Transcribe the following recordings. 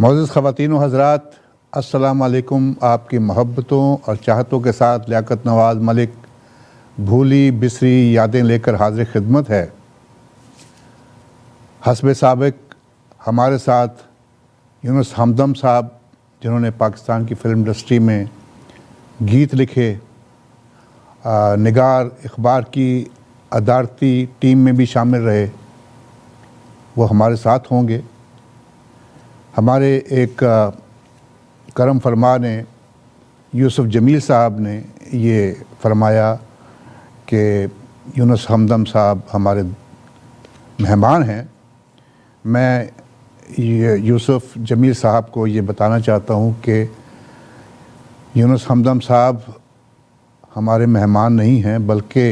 मोअज़्ज़ज़ ख़वातीन व हज़रात, अस्सलामु अलैकुम। आपकी मोहब्बतों और चाहतों के साथ लियाकत नवाज़ मलिक भूली बिसरी यादें लेकर हाज़िर खिदमत है। हस्बे साबिक हमारे साथ यूनुस हमदम साहब, जिन्होंने पाकिस्तान की फ़िल्म इंडस्ट्री में गीत लिखे, निगार इख़बार की अदारती टीम में भी शामिल रहे, वो हमारे साथ होंगे। हमारे एक करम फरमा ने, यूसुफ जमील साहब ने ये फरमाया कि यूनुस हमदम साहब हमारे मेहमान हैं। मैं ये यूसुफ जमील साहब को ये बताना चाहता हूँ कि यूनुस हमदम साहब हमारे मेहमान नहीं हैं, बल्कि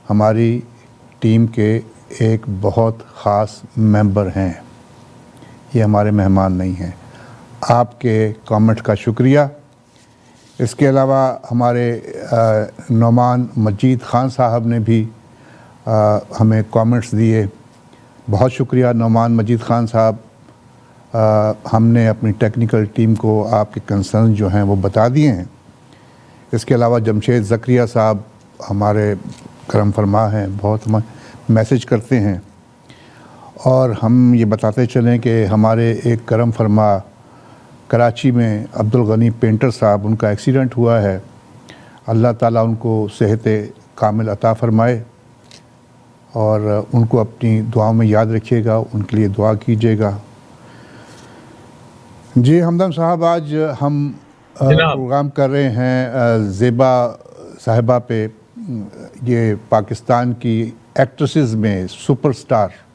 हमारी टीम के एक बहुत ख़ास मेंबर हैं। ये हमारे मेहमान नहीं हैं। आपके कमेंट का शुक्रिया। इसके अलावा हमारे नौमान मजीद ख़ान साहब ने भी हमें कमेंट्स दिए। बहुत शुक्रिया नौमान मजीद ख़ान साहब। हमने अपनी टेक्निकल टीम को आपके कंसर्न जो हैं वो बता दिए हैं। इसके अलावा जमशेद ज़करिया साहब हमारे करम फरमा हैं, बहुत हमें मैसेज करते हैं। और हम ये बताते चलें कि हमारे एक करम फरमा कराची में अब्दुल गनी पेंटर साहब, उनका एक्सीडेंट हुआ है। अल्लाह ताला उनको सेहत कामिल अता फ़रमाए और उनको अपनी दुआओं में याद रखिएगा, उनके लिए दुआ कीजिएगा। जी हमदम साहब, आज हम प्रोग्राम कर रहे हैं ज़ेबा साहिबा पे। ये पाकिस्तान की एक्ट्रेसेस में सुपरस्टार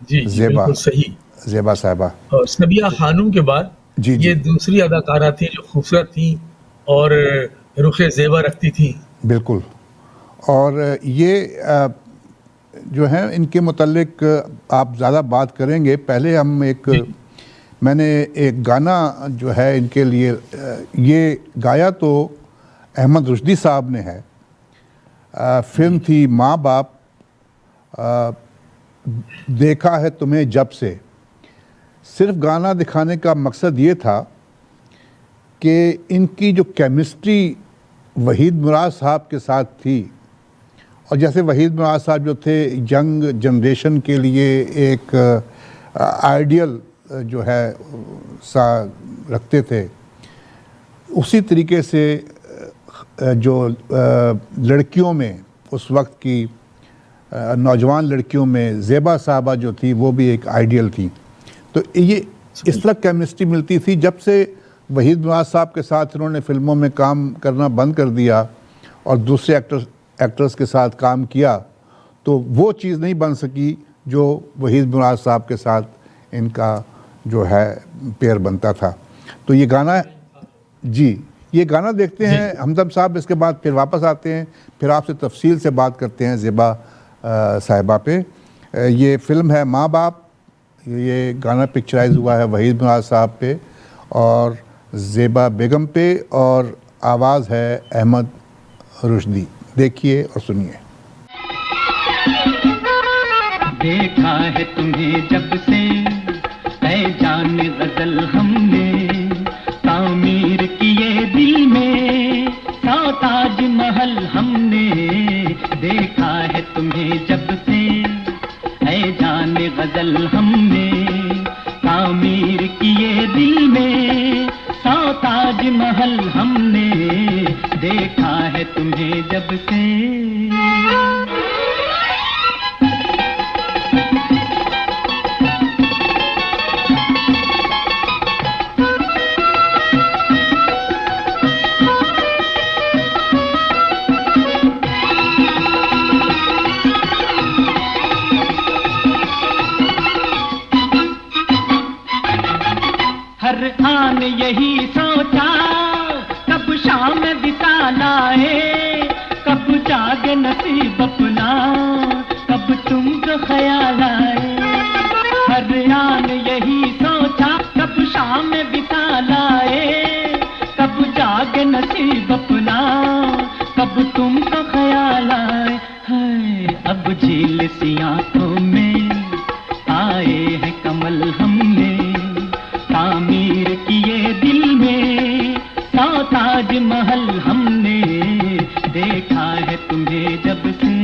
जी, ज़ेबा, बिल्कुल सही। ज़ेबा साहिबा। और सबिया खानूम के बाद जी ये जी दूसरी अदाकारा थी जो खूबसूरत थी और रुख़ ज़ेबा रखती थी। बिल्कुल। और ये जो है इनके मुतल्लिक आप ज़्यादा बात करेंगे। पहले हम मैंने एक गाना जो है इनके लिए ये गाया तो अहमद रुश्दी साहब ने है। फिल्म थी माँ बाप, देखा है तुम्हें जब से। सिर्फ गाना दिखाने का मकसद ये था कि इनकी जो केमिस्ट्री वहीद मुराद साहब के साथ थी, और जैसे वहीद मुराद साहब जो थे यंग जनरेशन के लिए एक आइडियल जो है सा रखते थे, उसी तरीके से जो लड़कियों में उस वक्त की नौजवान लड़कियों में ज़ेबा साहबा जो थी वो भी एक आइडियल थी। तो ये इस तरह केमिस्ट्री मिलती थी। जब से वहीद मुराद साहब के साथ इन्होंने फ़िल्मों में काम करना बंद कर दिया और दूसरे एक्टर्स के साथ काम किया, तो वो चीज़ नहीं बन सकी जो वहीद मुराद साहब के साथ इनका जो है पेयर बनता था। तो ये गाना, जी ये गाना देखते हैं हमदम साहब, इसके बाद फिर वापस आते हैं, फिर आपसे तफसील से बात करते हैं ज़ेबा साहिबा पे। ये फ़िल्म है माँ बाप। ये गाना पिक्चराइज हुआ है वहीद मुराद साहब पे और ज़ेबा बेगम पे, और आवाज़ है अहमद रुश्दी। देखिए और सुनिए। देखा है तुम्हें जब से ऐ जान गजल हमने, तामीर किए दिल में सौ ताज महल हमने। देखा है तुम्हें जब से ऐ जान गजल हमने, तामीर किए दिल में सौ ताज महल हमने। देखा है तुम्हें जब से। हर आन यही सोचा कब शाम विसाल आए, कब जागे नसीब अपना, कब तुमको ख्याल आए। हर आन यही सोचा कब शाम विसाल आए, कब जागे नसीब अपना, कब तुमको ख्याल आए। हाय अब झील सी आंखों में आए हैं कमल हमने, तामीर किए दिल में, 100 ताज महल हमने देखा है तुम्हें जब से।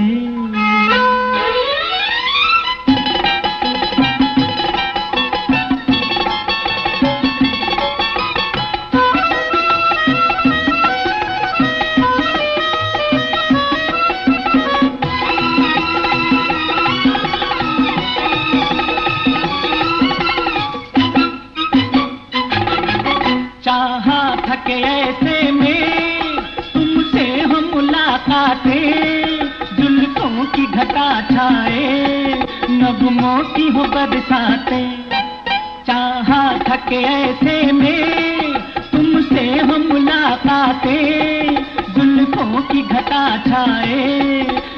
चाहा था कि ऐसे में तुमसे हो मुलाकातें, जुल्फों की घटा छाए नगमों की हो बरसातें। चाहा था कि ऐसे में तुमसे हो मुलाकातें, जुल्फों की घटा छाए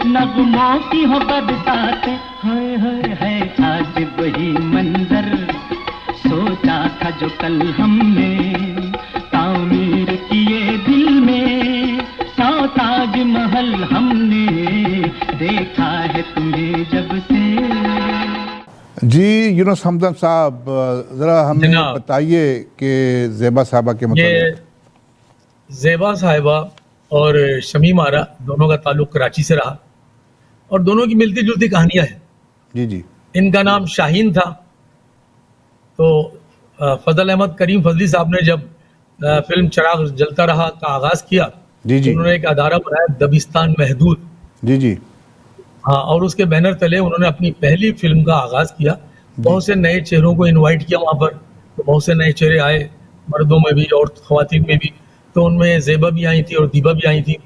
नगमों की हो बरसातें। हाय हाय है आज वही मंजर, सोचा था जो कल हमने तामीर किए दिल में, 100 ताज महल हमने देखा है तुम्हें जब से। जी यूनुस हमदम साहब, ज़रा हमें जनाब। बताइए कि ज़ेबा साहबा के ये मतलब। ज़ेबा साहिबा और शमीम आरा दोनों का ताल्लुक कराची से रहा और दोनों की मिलती जुलती कहानियां हैं। जी जी इनका नाम शाहीन था। तो फजल अहमद करीम फजली साहब ने जब फिल्म चिराग जलता रहा का आगाज किया, जी जी उन्होंने एक अदारा बनाया दबिस्तान महदूद। जी जी हाँ, और उसके बैनर तले उन्होंने अपनी पहली फिल्म का आगाज किया। बहुत से नए चेहरों को इनवाइट किया वहाँ पर, तो बहुत से नए चेहरे आए, मर्दों में भी और ख्वातीन में भी। तो उनमें ज़ेबा भी आई थी और दीबा भी आई थी।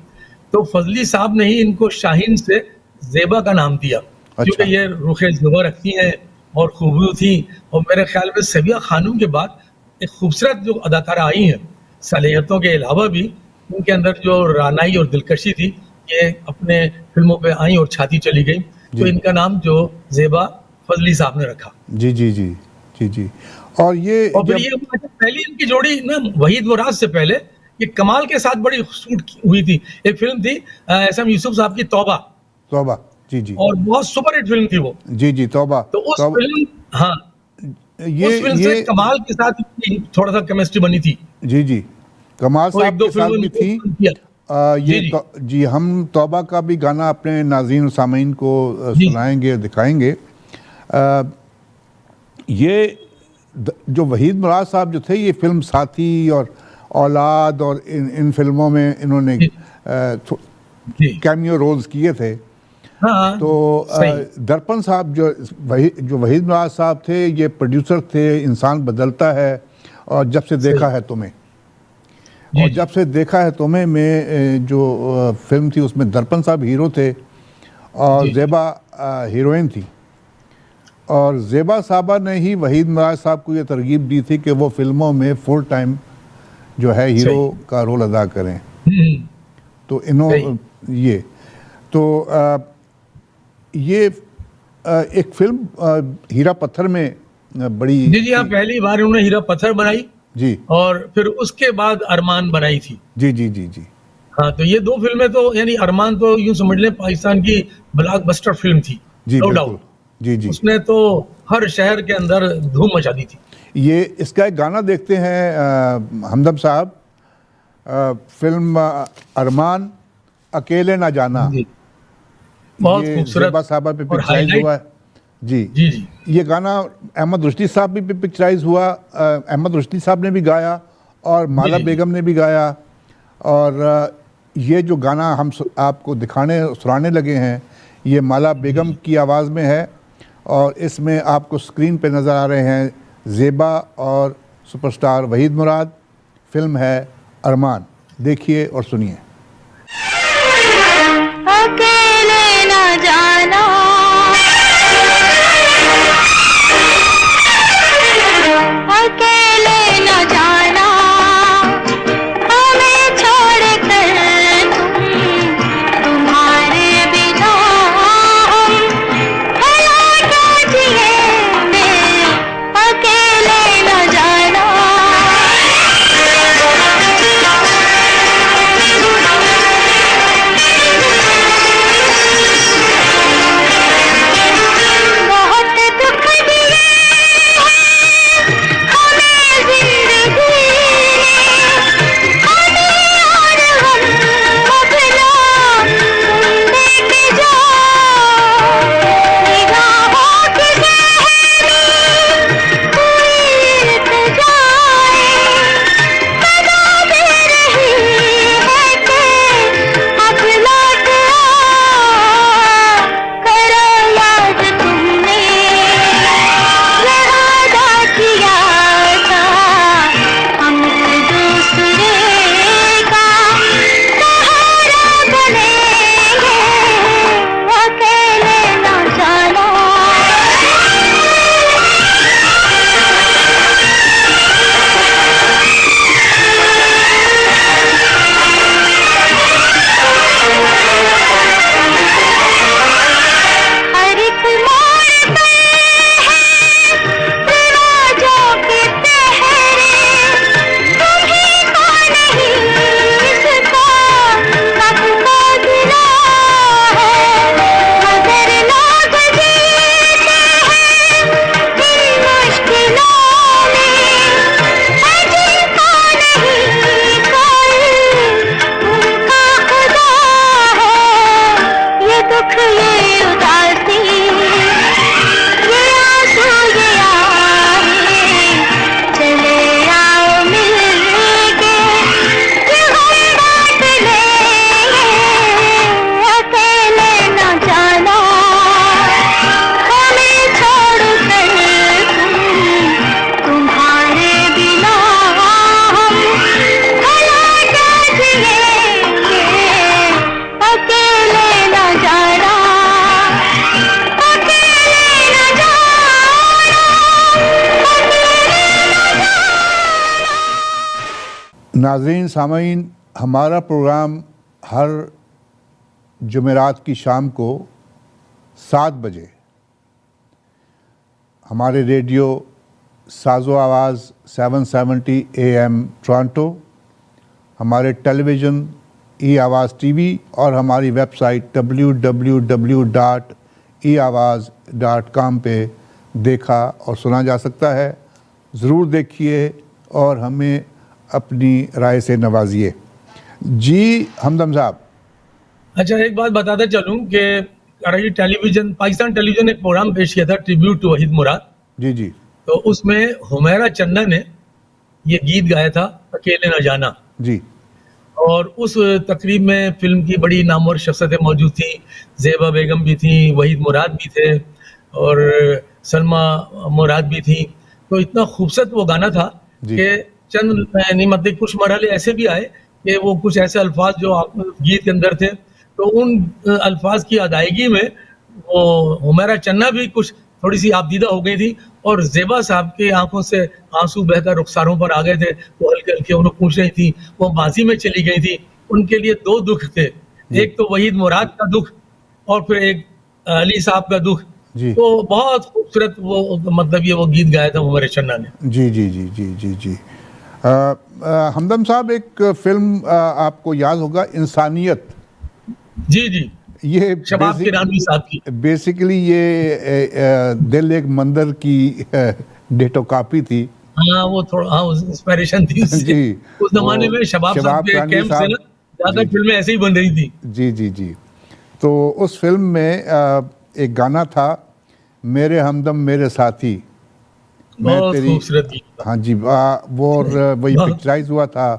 तो फजली साहब ने ही इनको शाहीन से ज़ेबा का नाम दिया, क्योंकि ये रुखे ज़ुबा रखती हैं और खूबसूरत थी। और मेरे ख्याल में सबिया खानूम के बाद एक खूबसूरत जो अदाकारा आई हैं, सलाहियतों के अलावा भी उनके अंदर जो रानाई और दिलकशी थी, ये अपने फिल्मों पे आई और छाती चली गई। तो इनका नाम जो ज़ेबा फजली साहब ने रखा। जी जी जी जी जी। और फिर ये पहली इनकी जोड़ी ना वहीद मुराद से पहले ये कमाल के साथ बड़ी सूट हुई थी। एक फिल्म थी एसएम यूसुफ साहब की तौबा। तौबा, जी जी। और बहुत सुपर हिट फिल्म थी वो। जी जी तौबा। तो उस फिल्म, हाँ, ये उस फिल्म से कमाल के साथ थोड़ा सा केमिस्ट्री बनी थी। जी जी, कमाल साहब के साथ भी थी। जी, हम तौबा का भी गाना अपने नाज़रीन और सामीन को सुनाएंगे, दिखाएंगे। ये जो वहीद मुराद साहब जो थे, ये फिल्म साथी और औलाद और इन फिल्मों में इन्होंने कैमियो रोल्स किए थे। तो दर्पण साहब जो वहीद मुराद साहब थे, ये प्रोड्यूसर थे इंसान बदलता है और जब से देखा है तुम्हें। और जब से देखा है तुम्हें में जो फिल्म थी, उसमें दर्पण साहब हीरो थे और ज़ेबा हीरोइन थी। और ज़ेबा साहबा ने ही वहीद मुराद साहब को ये तरगीब दी थी कि वो फिल्मों में फुल टाइम जो है हीरो का रोल अदा करें। तो ये एक फिल्म हीरा पत्थर में बड़ी जी हाँ, पहली बार उन्होंने हीरा पत्थर बनाई जी, और फिर उसके बाद अरमान बनाई थी। जी जी जी जी। हाँ, तो ये दो फिल्में तो यानी अरमान तो यूं समझ लें पाकिस्तान की ब्लॉकबस्टर फिल्म थी। जी बिल्कुल, जी जी। उसने तो हर शहर के अंदर धूम मचा दी थी। ये इसका एक गाना देखते हैं हमदम साहब, फिल्म अरमान अकेले ना जाना। बहुत खूबसूरत, ज़ेबा साहबा पे पिक्चराइज हुआ है। जी जी जी। ये गाना अहमद रुश्दी साहब भी पिक्चराइज हुआ, अहमद रुश्दी साहब ने भी गाया और माला बेगम ने भी गाया। और ये जो गाना हम आपको सुनाने लगे हैं, ये माला बेगम की आवाज़ में है और इसमें आपको स्क्रीन पे नज़र आ रहे हैं ज़ेबा और सुपरस्टार वहीद मुराद। फिल्म है अरमान, देखिए और सुनिए। अकेले ना जाना, अकेले न जाना, हमें छोड़ कर तुम्हारे बिना हम भला क्या जिएंगे, अकेले न जाना। नाज़रीन सामीन, हमारा प्रोग्राम हर जुमेरात की शाम को 7 बजे हमारे रेडियो साज़ो आवाज़ 770 AM टोरंटो, हमारे टेलीविज़न ई-आवाज़ टीवी और हमारी वेबसाइट www.eawaz.com पे देखा और सुना जा सकता है। ज़रूर देखिए और हमें अपनी राय से नवाजिए। जी हमदम साहब। अच्छा, एक बात बताते चलूं कि कराची टेलीविजन, पाकिस्तान टेलीविजन ने एक प्रोग्राम पेश किया था, ट्रिब्यूट टू वहीद मुराद। जी जी तो उसमें हुमैरा चन्ना ने ये गीत गाया था, अकेले न जाना। जी और उस तकरीब में फिल्म की बड़ी नामवर शख्सियतें मौजूद थी। ज़ेबा बेगम भी थी, वहीद मुराद भी थे और सलमा मुराद भी थी। तो इतना खूबसूरत वो गाना था जी। कि चंद यानी मतलब कुछ मरहले ऐसे भी आए कि वो कुछ ऐसे अल्फाज जो गीत के अंदर थे, तो उन अल्फाज की अदायगी में वो हुमैरा चन्ना भी कुछ थोड़ी सी आपदीदा हो गई थी और ज़ेबा साहब की आंखों से आंसू बहकर रुखसारों पर आ गए थे। वो हल्के हल्के उन्हें पूछ रही थी, वो बाजी में चली गई थी। उनके लिए 2 दुख थे, एक तो वहीद मुराद का दुख और फिर एक अली साहब का दुख। जी तो बहुत खूबसूरत वो मतलब ये वो गीत गाया था हुमैरा चन्ना ने। जी जी जी जी जी जी हमदम साहब, एक फिल्म आपको याद होगा, इंसानियत। जी जी, ये शबाब किरानी साहब की। बेसिकली ये दिल एक मंदिर की डेटो कॉपी थी। हाँ, वो थोड़ा हाँ इंस्पिरेशन थी उससे। जी, उस जमाने वो में शबाब साहब शबाब के किरानी कैंप से साहब। ना ज्यादा जी, फिल्में ऐसे ही बन रही थी। जी जी जी। तो उस फिल्म में एक गाना था, मेरे हमदम मेरे साथी, मैं बहुत तेरी। खूबसूरत गीत था। हाँ जी, वो और वही बहुत- पिक्चराइज हुआ था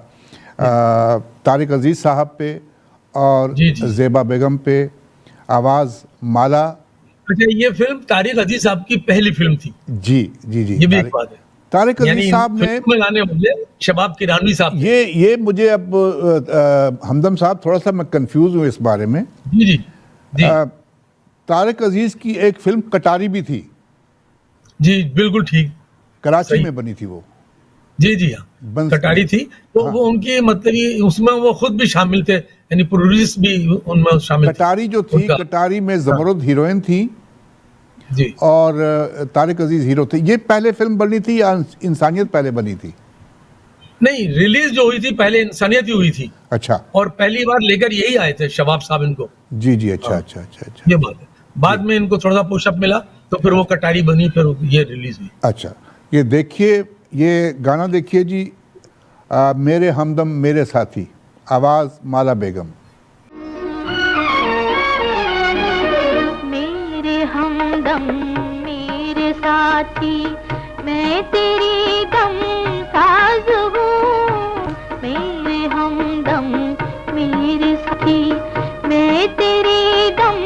तारिक अजीज साहब पे और जी, जी। ज़ेबा बेगम पे, आवाज़ माला। अच्छा, ये फिल्म तारिक अजीज साहब की पहली फिल्म थी, जी जी जी। ये भी एक बात है। तारिक यानी अजीज साहब ने फिल्म में गाने वाले शबाब किरानी साहब थे। ये मुझे अब हमदम साहब थोड़ा सा मैं कंफ्यूज हूँ इस बारे में। जी जी जी तारिक अजीज की एक फिल्म कटारी भी थी, जी, बिल्कुल ठीक। कराची सही। में बनी थी वो। जी जी हाँ, बंस कटारी में। थी। तो हाँ। वो उनकी मतलब ये उसमें वो खुद भी शामिल थे, यानी प्रोड्यूस भी उनमें शामिल थे। कटारी जो थी, उनका- कटारी में जमरुद हीरोइन थी जी और तारिक अजीज हीरो थे। ये पहले फिल्म बनी थी या इंसानियत पहले बनी थी? नहीं, रिलीज जो हुई थी पहले इंसानियत ही हुई थी अच्छा और पहली बार लेकर यही आए थे शबाब साहब इनको। जी जी। अच्छा हाँ। अच्छा अच्छा अच्छा ये बात है। बाद में इनको थोड़ा सा पुशअप मिला तो फिर वो कटारी बनी, फिर ये रिलीज हुई। अच्छा। ये देखिए, ये गाना देखिए जी, मेरे हमदम मेरे साथी, आवाज़ माला बेगम। मेरे हमदम मेरे साथी, मैं तेरी दम साज हूँ। मेरे हमदम मेरे साथी, मैं तेरी दम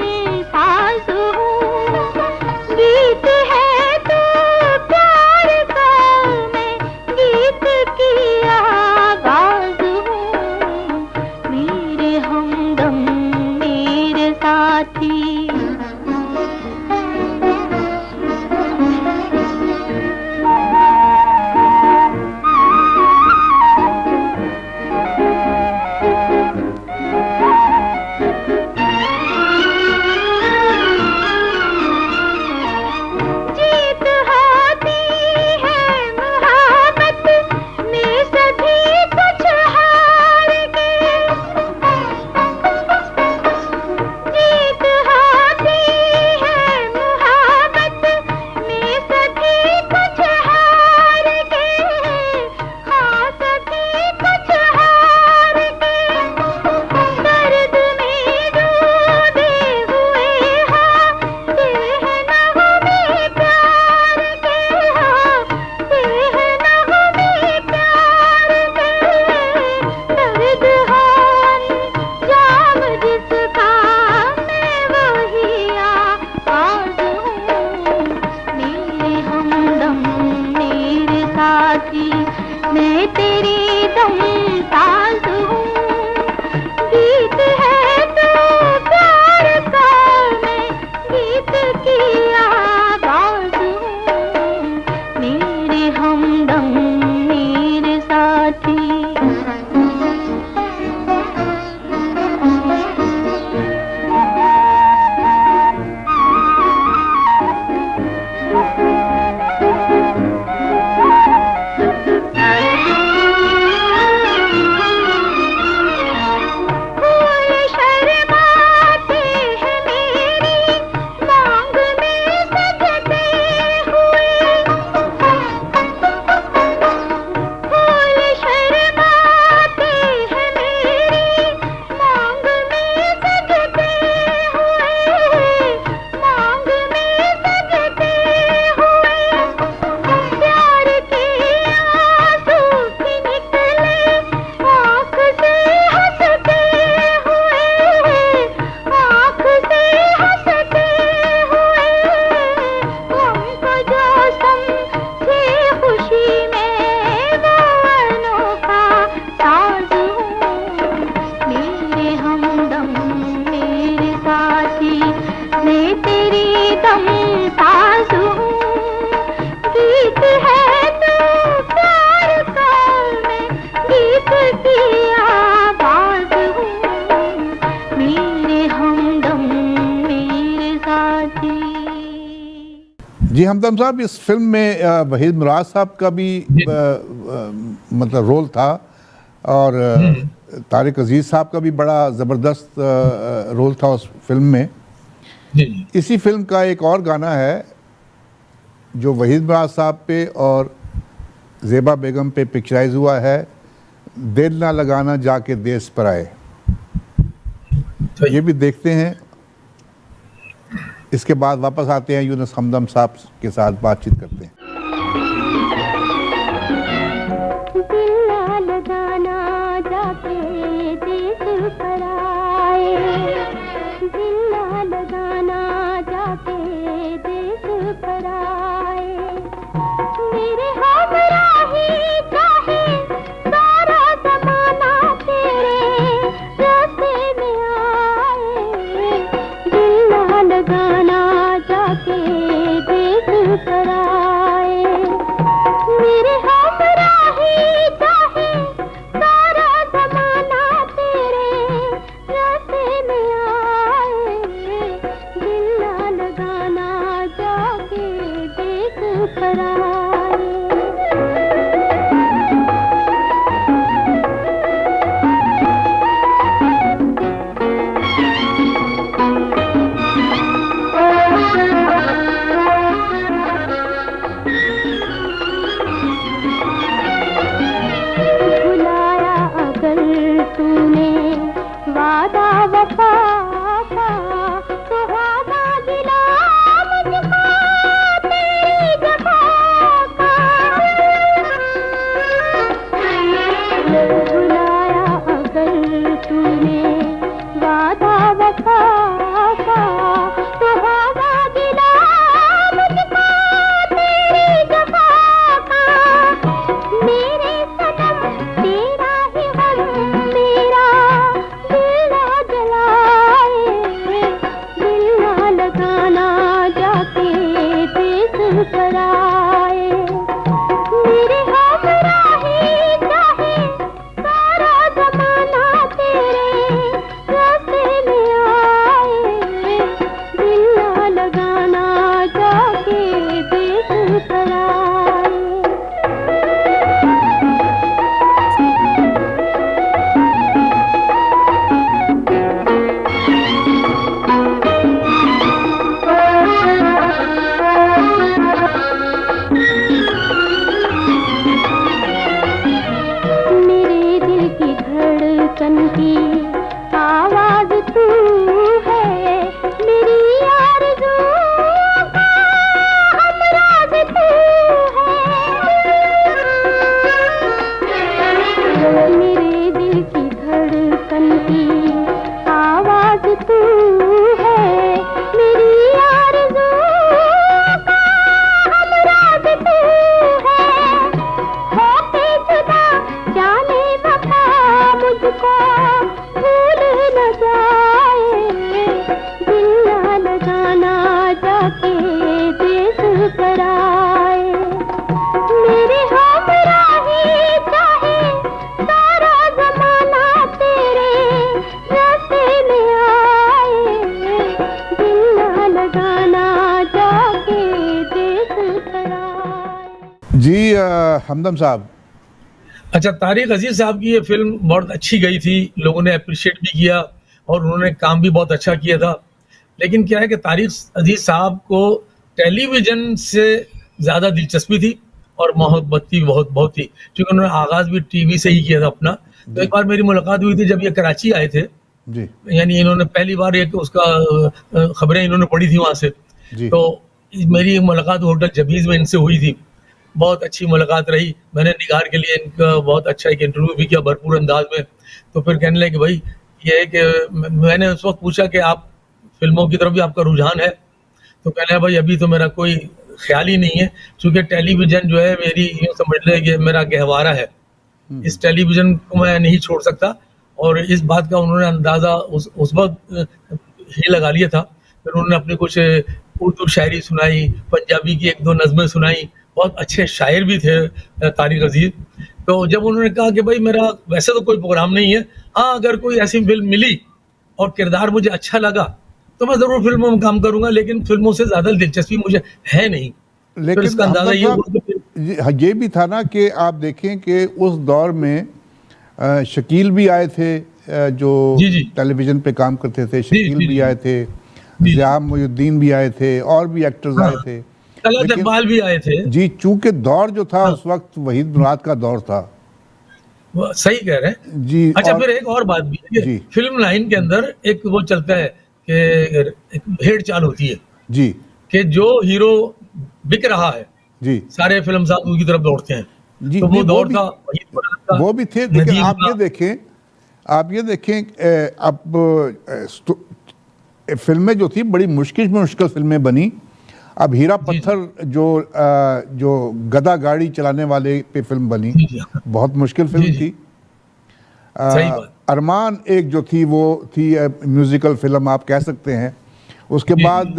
साज हूँ। गीत है तो प्यार का, मैं गीत की आवाज हूँ। मेरे हमदम मेरे साथी। जीत हाथी है मुहाबत में, सभी कुछ हार के। जीत हाथी है मुहाबत में, सभी कुछ हार के। हाँ, सभी कुछ हार के। दर्द में डूबे हुए हाथे हैं नगमे प्यार के। हाँ, हैं नगमे प्यार के। दर्द हान जाम जिसका, मैं वही आवाज़ हूँ। मेरे हमदम मेरे साथी, मैं तेरी दम साज हूँ। गीत है तो प्यार का, मैं गीत की आवाज़ हूँ। मेरे हमदम मेरे साथी। हमदम साहब, इस फिल्म में वहीद मुराद साहब का भी जी। मतलब रोल था, और तारिक अजीज साहब का भी बड़ा ज़बरदस्त रोल था उस फिल्म में। जी जी इसी फिल्म का एक और गाना है जो वहीद मुराद साहब पे और ज़ेबा बेगम पे पिक्चराइज हुआ है, दिल ना लगाना जाके देश पर आए। तो ये भी देखते हैं, इसके बाद वापस आते हैं, यूनुस हमदम साहब के साथ बातचीत करते हैं। दिल ना लगाना जाके देश पर आए, दिल ना लगाना जाके देश पर आए, मेरे हमराही चाहे सारा ज़माना तेरे रास्ते में आए, दिल ना लगाना जाके देश पर आए, मेरे हमराही चाहे सारा ज़माना तेरे रास्ते में आए, दिल ना लगाना जाके देश पर आए। भुलाया अगर तूने वादा वफा का, तो होगा गिला मुझको तेरी जफा का। भुलाया अगर तूने वादा वफा का, तो होगा गिला मुझको तेरी जफा का। मेरे सनम तेरा ही हम मेरा दिल ना जलाए, दिल ना लगाना जाके देश पर आए, मेरे हमराही चाहे सारा ज़माना तेरे रास्ते में आए, दिल ना लगाना जाके देश पर आए। मेरे दिल की धड़कन की आवाज़ तू है, मेरी आरज़ू का हमराज़ तू है, मेरे दिल की धड़कन की आवाज़ तू है, मेरी आरज़ू का हमराज़ तू है, होके जुदा जाने वफा मुझको भूल न जाए, दिल ना लगाना जाके देश पर आए, मेरे हमराही चाहे सारा ज़माना तेरे रास्ते में आए, दिल ना लगाना जाके देश पर आए। जी हमदम साहब, अच्छा, तारिक अजीज साहब की ये फिल्म बहुत अच्छी गई थी, लोगों ने अप्रिशिएट भी किया और उन्होंने काम भी बहुत अच्छा किया था। लेकिन क्या है कि तारिक अजीज साहब को टेलीविज़न से ज़्यादा दिलचस्पी थी और मोहब्बत भी बहुत बहुत थी, क्योंकि उन्होंने आगाज़ भी टीवी से ही किया था अपना। तो एक बार मेरी मुलाकात हुई थी जब ये कराची आए थे, जी यानी इन्होंने पहली बार एक उसका खबरें इन्होंने पढ़ी थी वहाँ से। जी तो मेरी मुलाकात होटल जबीज़ में इनसे हुई थी, बहुत अच्छी मुलाकात रही। मैंने निगार के लिए इनका बहुत अच्छा एक इंटरव्यू भी किया भरपूर अंदाज में। तो फिर कहने लगे कि भाई ये है कि मैंने उस वक्त पूछा कि आप फिल्मों की तरफ भी आपका रुझान है? तो कहने लगे भाई अभी तो मेरा कोई ख्याल ही नहीं है, क्योंकि टेलीविज़न जो है मेरी यूँ समझ लें कि मेरा गहवारा है, इस टेलीविज़न को मैं नहीं छोड़ सकता। और इस बात का उन्होंने अंदाज़ा उस वक्त ही लगा लिया था। फिर उन्होंने अपनी कुछ उर्दू शायरी सुनाई, पंजाबी की 1-2 नज़्में सुनाई, बहुत अच्छे शायर भी थे तारिक अज़ीज़। तो जब उन्होंने कहा कि भाई मेरा वैसे तो कोई प्रोग्राम नहीं है, हाँ अगर कोई ऐसी फिल्म मिली और किरदार मुझे अच्छा लगा तो मैं ज़रूर फिल्मों में काम करूँगा, लेकिन फिल्मों से ज़्यादा दिलचस्पी मुझे है नहीं। फिर इसका अंदाजा ये हुआ कि ये भी था ना कि आप देखें कि उस दौर में शकील भी आए थे, जो जी, जी। टेलीविज़न पे काम करते थे, शकील जी, भी जी। आए थे, जी। ज़िया मोइनुद्दीन भी आए थे, और भी एक्टर्स आए हाँ। थे। तलत लेकिन इकबाल भी आए थे। जी, चूंकि दौर जो था हाँ। उस वक्त वहीद मुराद का दौर था। सही कह रहे हैं। जी। अच्छा, और फिर एक और बात भी है कि जी। फिल्म लाइन के अंदर एक वो चलता है कि एक भेड़ चाल होती है जी कि जो हीरो बिक रहा है, जी सारे फिल्म साहब उसकी तरफ दौड़ते हैं। जी। तो नहीं, वो दौर था वहीद मुराद का, वो भी थे, लेकिन नजीब आप का। ये देखें अब फिल्में जो थी बड़ी मुश्किल फिल्में बनी। अब हीरा जी, पत्थर जो गधा गाड़ी चलाने वाले पे फिल्म बनी, जी, जी। बहुत मुश्किल जी, फिल्म जी। थी। सही बात। अरमान एक जो थी वो थी म्यूजिकल फिल्म आप कह सकते हैं। उसके जी, बाद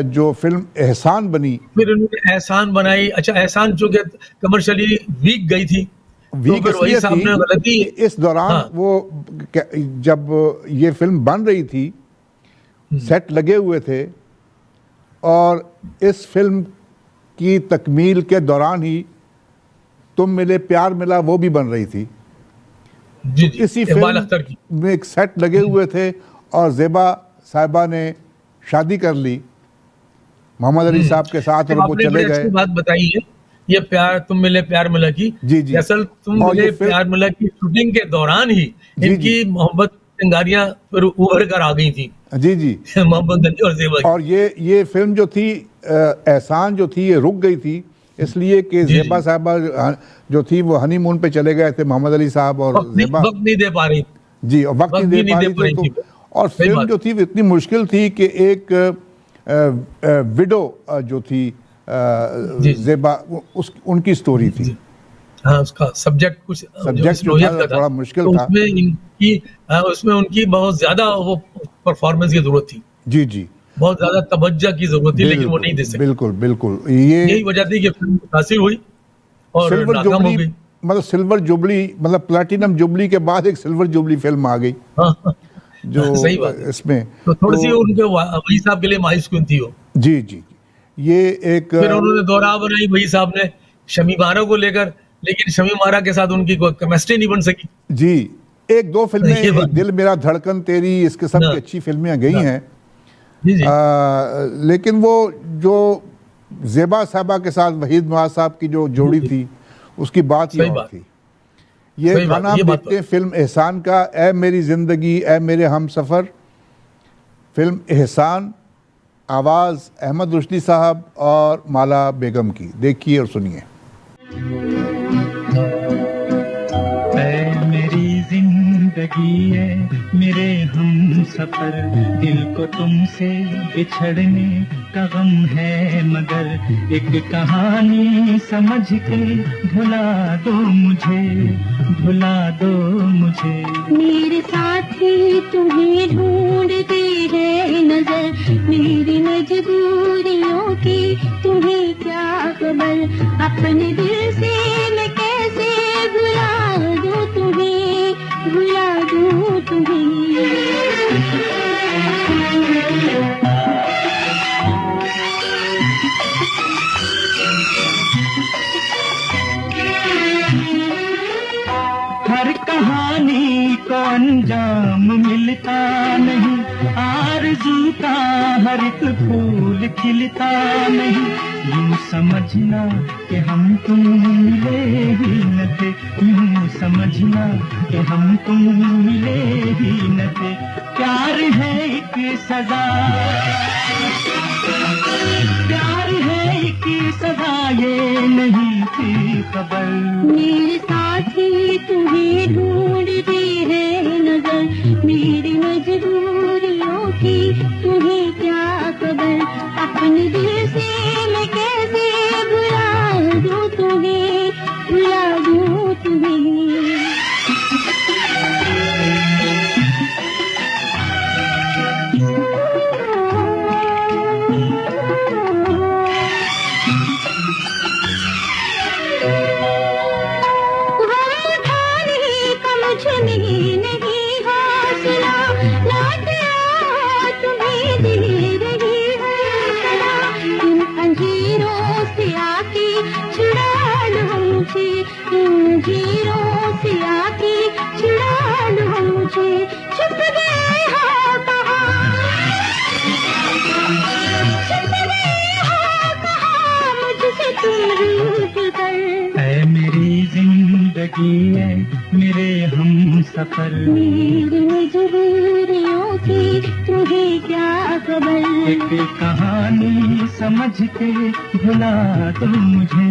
जो फिल्म एहसान बनी, फिर उन्होंने एहसान बनाई। अच्छा, एहसान जो कि कमर्शियली वीक गई थी, तो वीक फिर वही इसलिए साहब थी ने गलती। कि इस दौरान हाँ। वो जब ये फिल्म बन रही थी, सेट लगे हुए थे, और इस फिल्म की तकमील के दौरान ही तुम मिले प्यार मिला वो भी बन रही थी। जी, जी। इसी इकबाल अख्तर की। फिल्म में एक सेट लगे हुए थे और ज़ेबा साहिबा ने शादी कर ली मोहम्मद अली साहब के साथ, और वो आपने चले बड़ी गए। अच्छी बात बताई है, ये प्यार तुम मिले प्यार मिला की। जी, जी। दरअसल तुम और ये मिले फिल्म- प्यार मिला की शूटिंग के दौरान ही जी, इनकी मोहब्बत चिंगारियां फिर उभर कर आ गई थी, जी जी। मोहम्मद अली और ज़ेबा की। और ये फिल्म जो थी एहसान जो थी ये रुक गई थी, इसलिए कि जी, ज़ेबा जी। साहिबा जो थी वो हनीमून पे चले गए थे, मोहम्मद अली साहब और ज़ेबा। वक्त नहीं दे पा रही। जी, और वक्त नहीं दे पा रही थी तो, और सही फिल्म बात। जो थी वो इतनी मुश्किल थी कि एक विडो जो थी जी। ज़ेबा, उनकी स्टोरी थी। जी। हाँ, उसका सब्जेक्ट कुछ सब्जेक्ट जो नोयत था का थोड़ा मुश्किल तो था। उसमें उनकी बहुत ज्यादा वो परफॉर्मेंस की जरूरत थी, जी जी। बहुत ज्यादा तवज्जो की जरूरत थी, लेकिन वो नहीं दे सके। बिल्कुल बिल्कुल। ये यही वजह थी कि फिल्म मुतासिर हुई और सिल्वर नाकाम हो जुबली, गई। मतलब सिल्वर जुबली, मतलब प्लैटिनम जुबली के बाद एक सिल्वर जुबली फिल्म आ गई हाँ, जो सही बात है। इसमें तो थोड़ी सी उनके वही साहब के लिए मायूस क्यों थी वो। जी जी। ये एक फिर उन्होंने दोहरा बनाई वही साहब ने शमी मारा को लेकर, लेकिन शमी मारा के साथ उनकी कोई केमिस्ट्री नहीं बन सकी। जी, एक दो फिल्में, ये बात- एक दिल मेरा धड़कन तेरी, इस किस्म की हाँ। अच्छी फिल्में गई हाँ। हैं। जी, जी। लेकिन वो जो ज़ेबा साहिबा के साथ वहीद मुराद साहब की जो जोड़ी जी। थी, उसकी बात ही सही और बात। थी। ये सही बात, गाना आप ये बात देखते हैं फिल्म एहसान का, ए मेरी ज़िंदगी ए मेरे हमसफ़र, फिल्म एहसान, आवाज़ अहमद रुश्दी साहब और माला बेगम की। देखिए और सुनिए। ऐ मेरी जिंदगी है मेरे हम सफर, दिल को तुमसे बिछड़ने का गम है, मगर एक कहानी समझ के भुला दो मुझे, भुला दो मुझे। मेरे साथी तुम्हें ढूंढते हैं नजर, मेरी मजबूरियों की तुम्हें क्या खबर, अपने दिल से मैं कैसे भुला दूं तुम्हें, भुला दूं तुम्हें। हर कहानी को अंजाम मिलता नहीं, आरज़ू का हर एक फूल खिलता नहीं, यूं समझना कि हम तुम मिले ही न थे, यूं समझना कि हम तुम मिले ही न थे। प्यार है एक सजा, प्यार है एक सजा, ये नहीं थी खबर। मेरे साथी तुम्हें ढूंढते हैं नजर, मेरी मजबूरियों की तुम्हें क्या खबर, अपने दिल से मैं कैसे भुला दूं तुम्हें, भुला दूं तुम्हें। नहीं हौसला, लौट आओ तुम्हें दे रही हूँ सलाह, इन अंजीरों हीरों से आके छुड़ा लो मुझे, छुप गए हो कहाँ, छुप गए हो कहाँ, मुझसे तुम रूठ कर। ऐ मेरी जिंदगी है मेरे हम सफर, मेरी मजबूरियों की तुम्हें क्या खबर, एक कहानी समझ के भुला दो मुझे,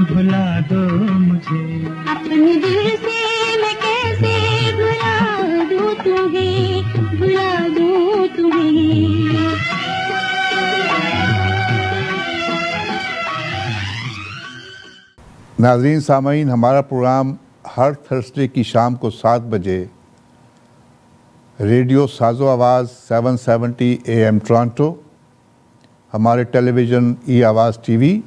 भुला दो मुझे। अपने दिल से मैं कैसे भुला दूं तुम्हें, भुला दूं तुम्हें। नाज़रीन सामीन, हमारा प्रोग्राम हर थर्सडे की शाम को 7 बजे रेडियो साजो आवाज़ 770 AM टोरंटो, हमारे टेलीविज़न ई आवाज़ टीवी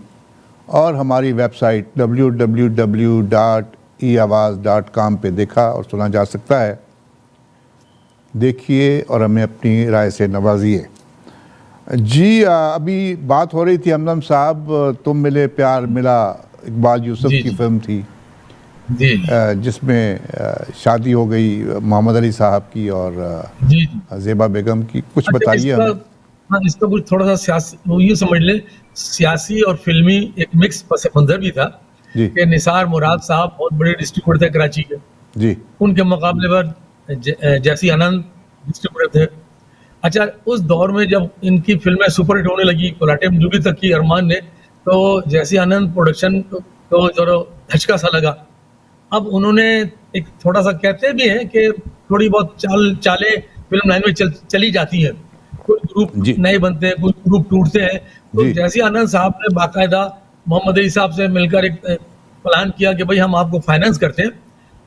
और हमारी वेबसाइट www.eawaz.com पे देखा और सुना जा सकता है। देखिए और हमें अपनी राय से नवाजिए। जी, अभी बात हो रही थी हमदम साहब, तुम मिले प्यार मिला, इकबाल यूसुफ जी, की जी। फिल्म थी जी जिसमें शादी हो गई मोहम्मद अली साहब की और जी जी। ज़ेबा बेगम की। कुछ अच्छा, बताइए इसका, हमें। हाँ, इसका कुछ थोड़ा सा सियासी, वो यूँ समझ ले, सियासी और फिल्मी एक मिक्स पस मंजर भी था जी कि निसार मुराद साहब बहुत बड़े डिस्ट्रीब्यूटर थे कराची के, जी उनके मुकाबले पर जैसी आनंद डिस्ट्रीब्यूटर थे। अच्छा, उस दौर में जब इनकी फिल्में सुपरहिट होने लगी, कोलाटे जुबी तक की अरमान ने, तो जैसी आनंद प्रोडक्शन को जरा धचका सा लगा। अब उन्होंने एक थोड़ा सा, कहते भी हैं कि थोड़ी बहुत चाले फिल्म लाइन में चली जाती है, कुछ ग्रुप जी। नए बनते हैं, कुछ ग्रुप टूटते हैं। तो जी। जैसी आनंद साहब ने बाकायदा मोहम्मद अली साहब से मिलकर एक प्लान किया कि भाई हम आपको फाइनेंस करते हैं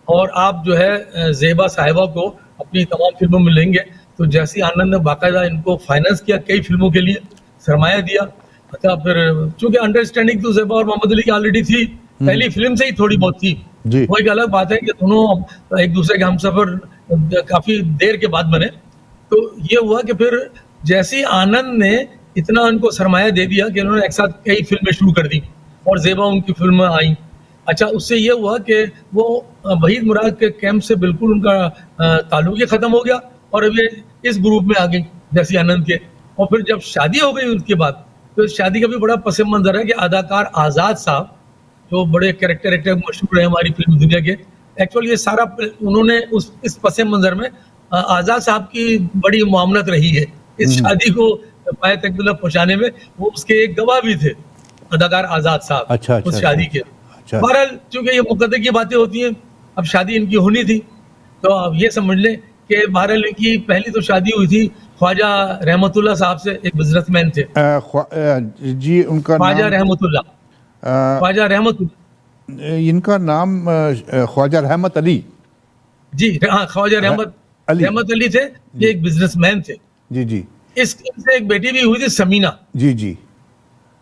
और आप जो है ज़ेबा साहिबा को अपनी तमाम फिल्मों में लेंगे। तो जैसी आनंद ने बाकायदा इनको फाइनेंस किया, कई फिल्मों के लिए सरमाया दिया। अच्छा, फिर चूंकि अंडरस्टैंडिंग तो ज़ेबा और मोहम्मद अली की ऑलरेडी थी, पहली फिल्म से ही थोड़ी बहुत थी। जी। वो एक अलग बात है कि दोनों एक दूसरे के हमसफर काफी देर के बाद बने। तो ये हुआ कि फिर जैसी आनंद ने इतना उनको सरमाया दे दिया कि उन्होंने एक साथ कई फिल्में शुरू कर दी और ज़ेबा उनकी फिल्में आई। अच्छा, उससे ये हुआ कि वो वहीद मुराद के कैंप से बिल्कुल उनका ताल्लुक ही खत्म हो गया और अब ये इस ग्रुप में आ गई जैसी आनंद के। और फिर जब शादी हो गई उसके बाद, तो इस शादी का भी बड़ा पस मंजर है कि अदाकार आज़ाद साहब, जो बड़े कैरेक्टर एक्टर मशहूर है हमारी फिल्म दुनिया के, एक्चुअली ये सारा उन्होंने इस पस मंजर में आज़ाद साहब की बड़ी मुआवनत रही है इस शादी को पाए तक पहुंचाने में। वो उसके एक गवाह भी थे, अदाकार आज़ाद साहब। अच्छा, अच्छा, उस शादी के अच्छा। बहरहाल, चूंकि ये मुकद्दर की बातें होती हैं, अब शादी इनकी होनी थी, तो अब ये समझ लें कि बहरहाल इनकी पहली तो शादी हुई थी ख्वाजा रहमतुल्लाह साहब से, एक बिजनेसमैन थे जी, उनका ख्वाजा नाम रहमतुल्लाह, ख्वाजा रहमतुल्लाह। इनका नाम ख्वाजा रहमत अली। जी हाँ, ख्वाजा रहमत अली थे, ये एक बिजनेसमैन थे। जी जी इनसे एक बेटी भी हुई थी समीना। जी जी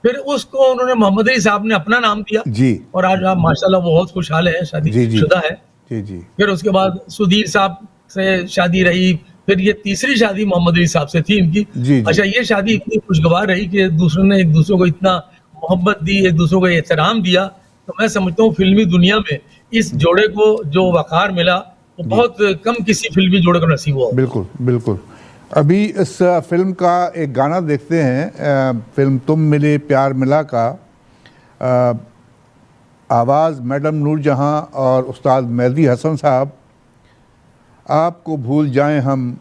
फिर उसको उन्होंने मोहम्मद अली साहब ने अपना नाम दिया जी और आज आप माशाल्लाह बहुत खुशहाल है, शादी जी जी शुदा है। जी जी फिर उसके बाद सुधीर साहब से शादी रही, फिर ये तीसरी शादी मोहम्मद अली साहब से थी इनकी। जी। अच्छा, ये शादी इतनी खुशगवार रही कि दूसरों ने एक दूसरे को इतना मोहब्बत दी, एक दूसरे को एहतराम दिया। तो मैं समझता हूँ फिल्मी दुनिया में इस जोड़े को जो वकार मिला वो बहुत कम किसी फिल्मी जोड़े को नसीब हुआ। बिल्कुल बिल्कुल। अभी इस फिल्म का एक गाना देखते हैं, फिल्म तुम मिले प्यार मिला का। आवाज़ मैडम नूरजहां और उस्ताद मेहदी हसन साहब। आपको भूल जाएं हम,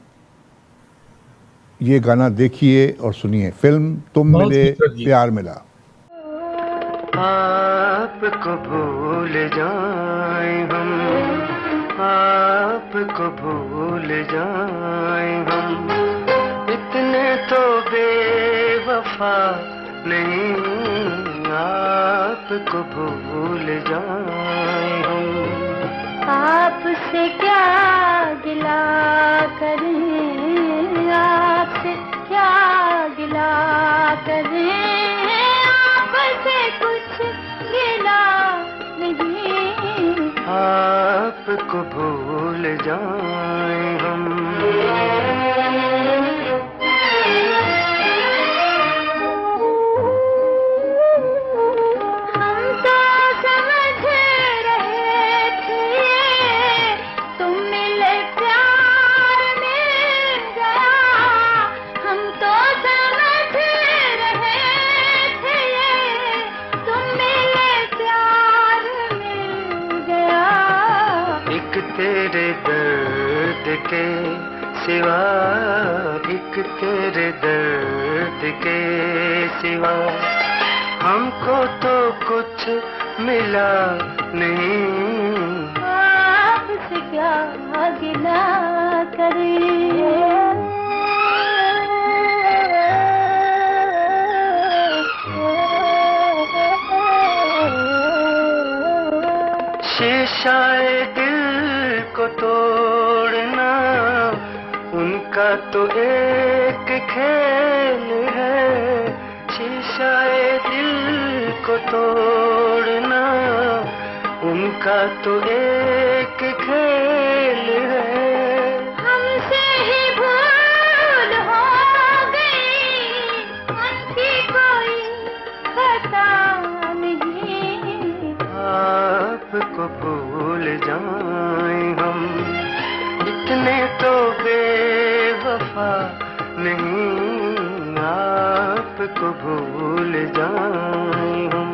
ये गाना देखिए और सुनिए। फिल्म तुम बहुत मिले खूबसूरत गीत। प्यार मिला। आपको भूल जाएं हम, आपको भूल जाएं हम, इतने तो बेवफा नहीं, आपको भूल जाएं हम। आपसे क्या गिला करें, आपसे क्या गिला करें, आपसे कुछ गिला नहीं, आपको भूल जाएं हम। हम तो समझ रहे तेरे दर्द के सिवा, एक तेरे दर्द के सिवा हमको तो कुछ मिला नहीं। आपसे क्या गिला शीशाए दिल को तोड़ना उनका तो एक खेल है। शीशाए दिल को तोड़ना उनका तो एक खेल है। हमसे ही भूल हो गई, उनकी कोई खता नहीं। आपको भूल जाएं हम, इतने तो बेवफा नहीं। आपको भूल जाएं हम।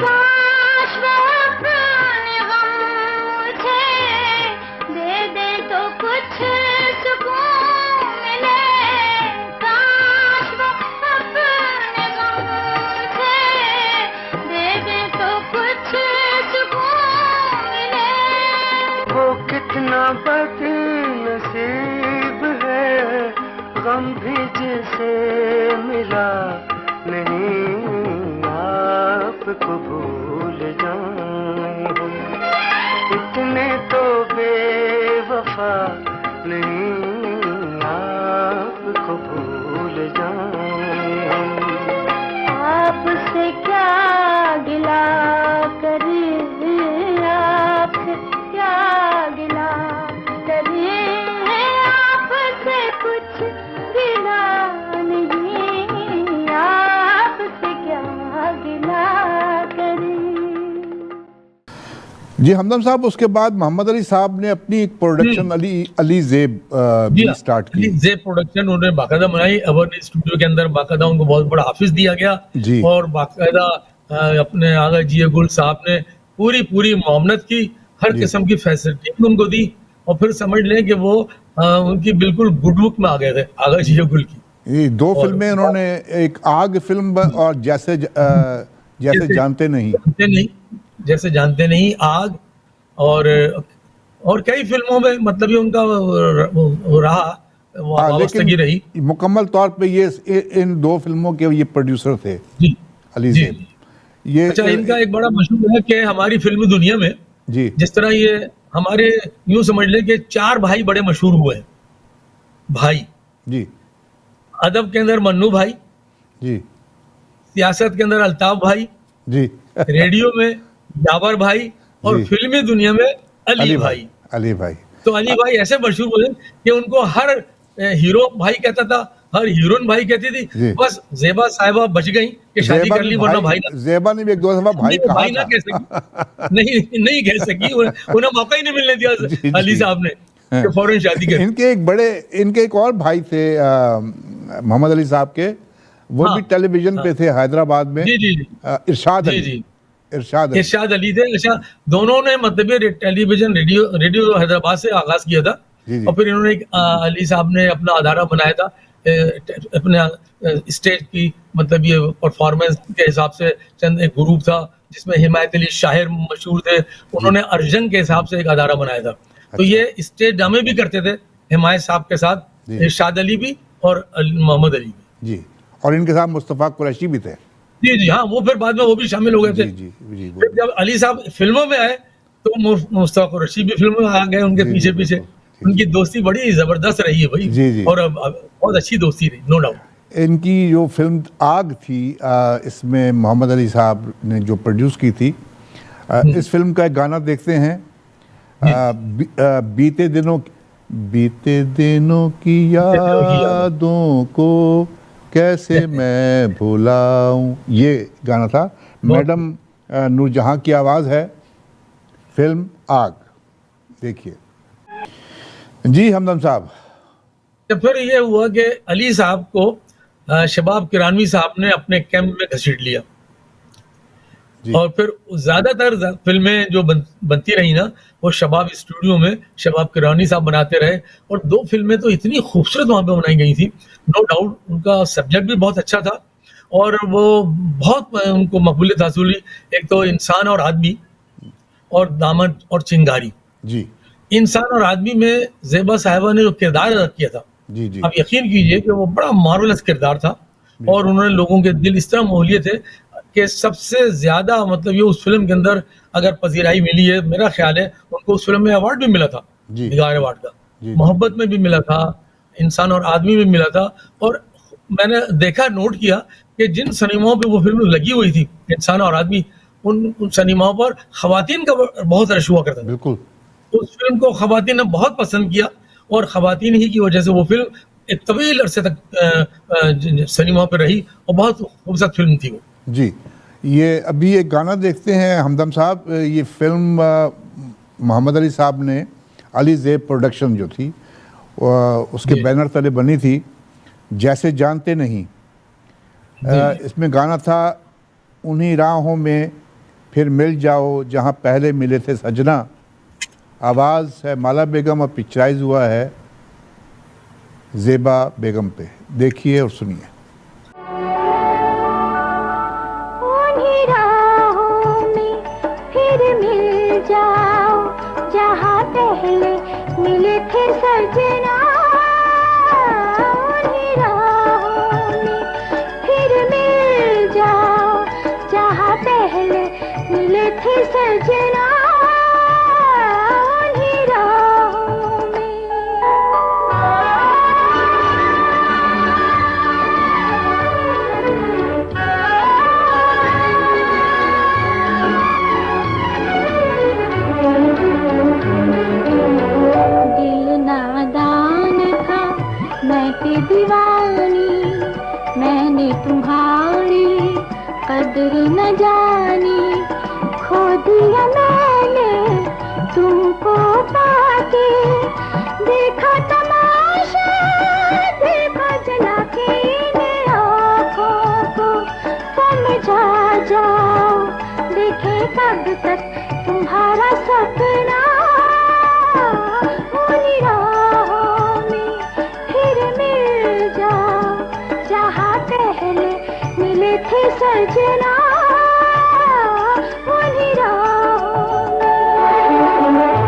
काश वो अपने गम मुझे दे दे तो कुछ सुकून मिले। काश वो अपने गम मुझे दे दे तो कुछ सुकून मिले। वो कितना बदनसीब है, गम भी जिसे मिला नहीं। आपको भूल जाएं हम, इतने तो बेवफा नहीं। आपको भूल जाएं हम। आपसे क्या गिला करे, आपसे क्या गिला करे। आपसे कुछ गिला नहीं, आपसे क्या गिला करे। जी हमदम साहब, उसके बाद मोहम्मद अली साहब ने अपनी एक प्रोडक्शन अली ज़ेब भी स्टार्ट की। जेब प्रोडक्शन उन्होंने बाकायदा बनाई। अवर स्टूडियो के अंदर बाकायदा उनको बहुत बड़ा ऑफिस दिया गया जी। और बाकायदा अपने आगा जी गुल साहब ने पूरी मामलत की, हर जी। किस्म की फैसिलिटी उनको दी। और फिर समझ लें कि वो उनकी बिल्कुल गुड बुक में आ गए थे आगा जी गुल की। ये दो फिल्में उन्होंने, एक आग फिल्म और जैसे जानते नहीं, जैसे जानते नहीं, आग और कई फिल्मों में मतलब ये उनका वो रहा, वाबस्तगी रही। लेकिन मुकम्मल तौर पे ये इन दो फिल्मों के ये प्रोड्यूसर थे जी अली जी। ज़ेब। ये अच्छा, इनका एक बड़ा मशहूर है कि हमारी फिल्मी दुनिया में जी जिस तरह ये हमारे यूं समझ लें कि 4 भाई बड़े मशहूर हुए हैं। भाई जी अदब के अंदर मन्नू भाई, जी सियासत के अंदर अल्ताफ भाई, जी रेडियो में जाबर भाई और जी। फिल्मी दुनिया में अली भाई। अली भाई। तो अली भाई ऐसे मशहूर हुए कि उनको हर हीरो भाई कहता था, हर हीरोइन भाई कहती जी। थी। बस जेबा साहिबा बच गई कि शादी कर ली, वरना भाई ज़ेबा ने भी एक दो दफा भाई नहीं, कहा भाई ना था। कह सकी, नहीं कह सकी। उन्हें मौका ही नहीं मिलने दिया जी, अली जी। साहब ने कि फौरन शादी कर। इनके एक और भाई थे मोहम्मद अली साहब के, वो हाँ, भी टेलीविजन पे थे हैदराबाद में। जी जी जी इरशाद जी अली। जी इरशाद अली। इरशाद अली थे। अच्छा, दोनों ने मतलब ये टेलीविजन रेडियो हैदराबाद से आगाज किया था। जी, जी। और फिर इन्होंने अली साहब ने अपना अदारा बनाया था अपने स्टेज की, मतलब ये परफॉर्मेंस के हिसाब से चंद एक ग्रुप था जिसमें हिमायत अली शाहिर मशहूर थे। उन्होंने अर्जन के हिसाब से एक अदारा बनाया था। तो ये स्टेज ड्रामे भी करते थे हिमायत साहब के साथ, जी। इरशाद अली भी और मोहम्मद अली भी। जी, और इनके साथ मुस्तफ़ा कुरैशी भी थे। जी जी हाँ, वो फिर बाद में वो भी शामिल हो गए थे। जी जी जी फिर जब अली साहब फिल्मों में आए तो मुस्तफा कुरैशी भी फिल्मों में आ गए उनके जी, पीछे जी, पीछे। बिल्कुल। उनकी दोस्ती बड़ी जबरदस्त रही है भाई। जी, जी। और बहुत अच्छी दोस्ती रही, नो डाउट। इनकी जो फिल्म आग थी, इसमें मोहम्मद अली साहब ने जो प्रोड्यूस की थी, इस फिल्म का एक गाना देखते हैं। बीते दिनों की यादों को कैसे मैं भुलाऊं, ये गाना था। मैडम नूरजहां की आवाज़ है, फिल्म आग। देखिए जी हमदम साहब। तो फिर ये हुआ कि अली साहब को शबाब किरानवी साहब ने अपने कैंप में घसीट लिया। जी और फिर ज्यादातर फिल्में जो बनती रही ना, वो शबाब स्टूडियो में शबाब किरानी साहब बनाते रहे। और 2 फिल्में तो इतनी खूबसूरत वहां पे बनाई गई थी, नो डाउट उनका सब्जेक्ट भी बहुत अच्छा था और वो बहुत उनको मकबूलियत हासिल हुई। एक तो इंसान और आदमी और दामन और चिंगारी। जी इंसान और आदमी में ज़ेबा साहिबा ने जो किरदार अदा किया था, जी जी आप यकीन कीजिए कि वो बड़ा मार्वलस किरदार था और उन्होंने लोगों के दिल इस तरह मोह लिए थे कि सबसे ज्यादा मतलब ये उस फिल्म के अंदर अगर पजीराई मिली है, मेरा ख्याल है उनको उस फिल्म में अवार्ड भी मिला था, जी निगार अवार्ड का। जी मोहब्बत में भी मिला था, इंसान और आदमी में मिला था। और मैंने देखा, नोट किया कि जिन सिनेमाओं पे वो फिल्म लगी हुई थी, इंसान और आदमी, उन सिनेमाओं पर खवातीन का बहुत रश हुआ करता था। बिल्कुल उस फिल्म को खवातीन ने बहुत पसंद किया और खवातीन ही की वजह से वो फिल्म एक तवील अरसे तक सिनेमा पे रही और बहुत खूबसूरत फिल्म थी वो। जी। ये अभी एक गाना देखते हैं हमदम साहब, ये फिल्म मोहम्मद अली साहब ने, अली ज़ेब प्रोडक्शन जो थी उसके जी। बैनर तले बनी थी, जैसे जानते नहीं। इसमें गाना था, उन्हीं राहों में फिर मिल जाओ जहां पहले मिले थे सजना। आवाज़ है माला बेगम और पिक्चराइज हुआ है ज़ेबा बेगम पे। देखिए और सुनिए। उन्हीं राहों में फिर मिल जाओ जहाँ पहले मिले थे सजना। उन्हीं राहों में फिर मिल जाओ जहाँ पहले मिले थे सजना। उन्हीं राहों में। दिल नादान था मैं थी दीवानी, मैंने तुम्हारी कदर न जानी। खो दिया मैंने तुमको पाके, देखा तमाशा देखा जला के इन आँखों को। समझा जाओ देखे कब तक तुम्हारा सपना। उन्हीं राहों में फिर मिल जाओ जहाँ पहले मिले थे सजना। उन्हीं राहों में।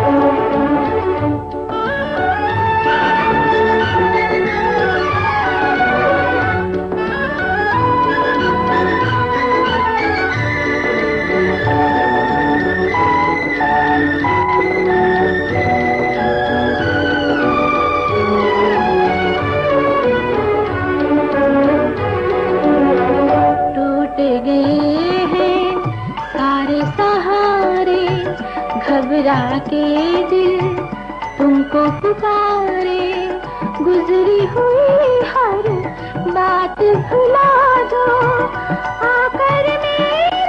टूट गए हैं सारे सहारे, घबरा के दिल तुमको पुकारे। गुजरी हुई हर बात भुला दो, आकर मेरी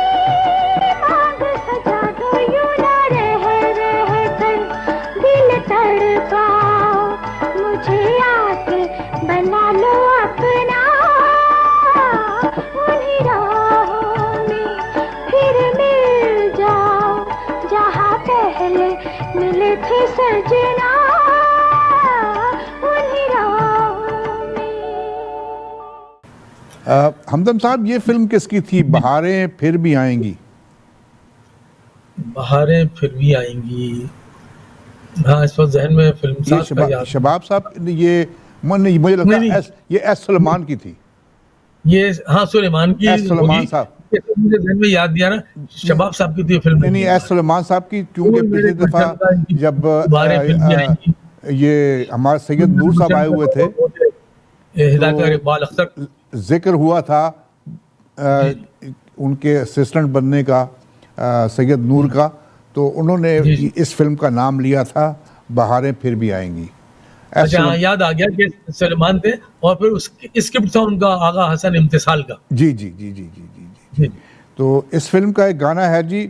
मांग सजा दो। यूं ना रह कर दिल तड़पाओ, मुझे आके बना लो अपना। उन्हीं राहों में फिर मिल जाओ जहाँ पहले मिले थे सजना। उन्हीं राहों में। हमदम साहब, ये फिल्म किसकी थी, बहारें फिर भी आएंगी? बहारें फिर भी आएंगी, हाँ इस वक्त जहन में फिल्म ये साज का याद। शबाब साहब, ये मुझे लगता नहीं, है ये एस सलमान की थी। ये हाँ सुलेमान की एस सलमान होगी। साहब। ये तो मुझे जहन में याद दिया ना, शबाब साहब की थी ये फिल्म। नहीं, एस सलमान साहब की, क्योंकि वो मेरे पिछली दफ़ा गुलशन का इनकी जब बहारें फिर भी आएंगी। ये हमारे सैयद नूर साहब आए हुए थे, हिदायत इकबाल अख्तर, जिक्र हुआ था उनके असिस्टेंट बनने का, सैयद नूर का, तो उन्होंने जी, जी। इस फिल्म का नाम लिया था बहारें फिर भी आएंगी। अच्छा हाँ, याद आ गया कि सलमान थे और फिर उसकी स्क्रिप्ट था उनका आगा हसन इम्तिसाल का। जी जी जी जी जी जी जी। जी। तो इस फिल्म का एक गाना है जी,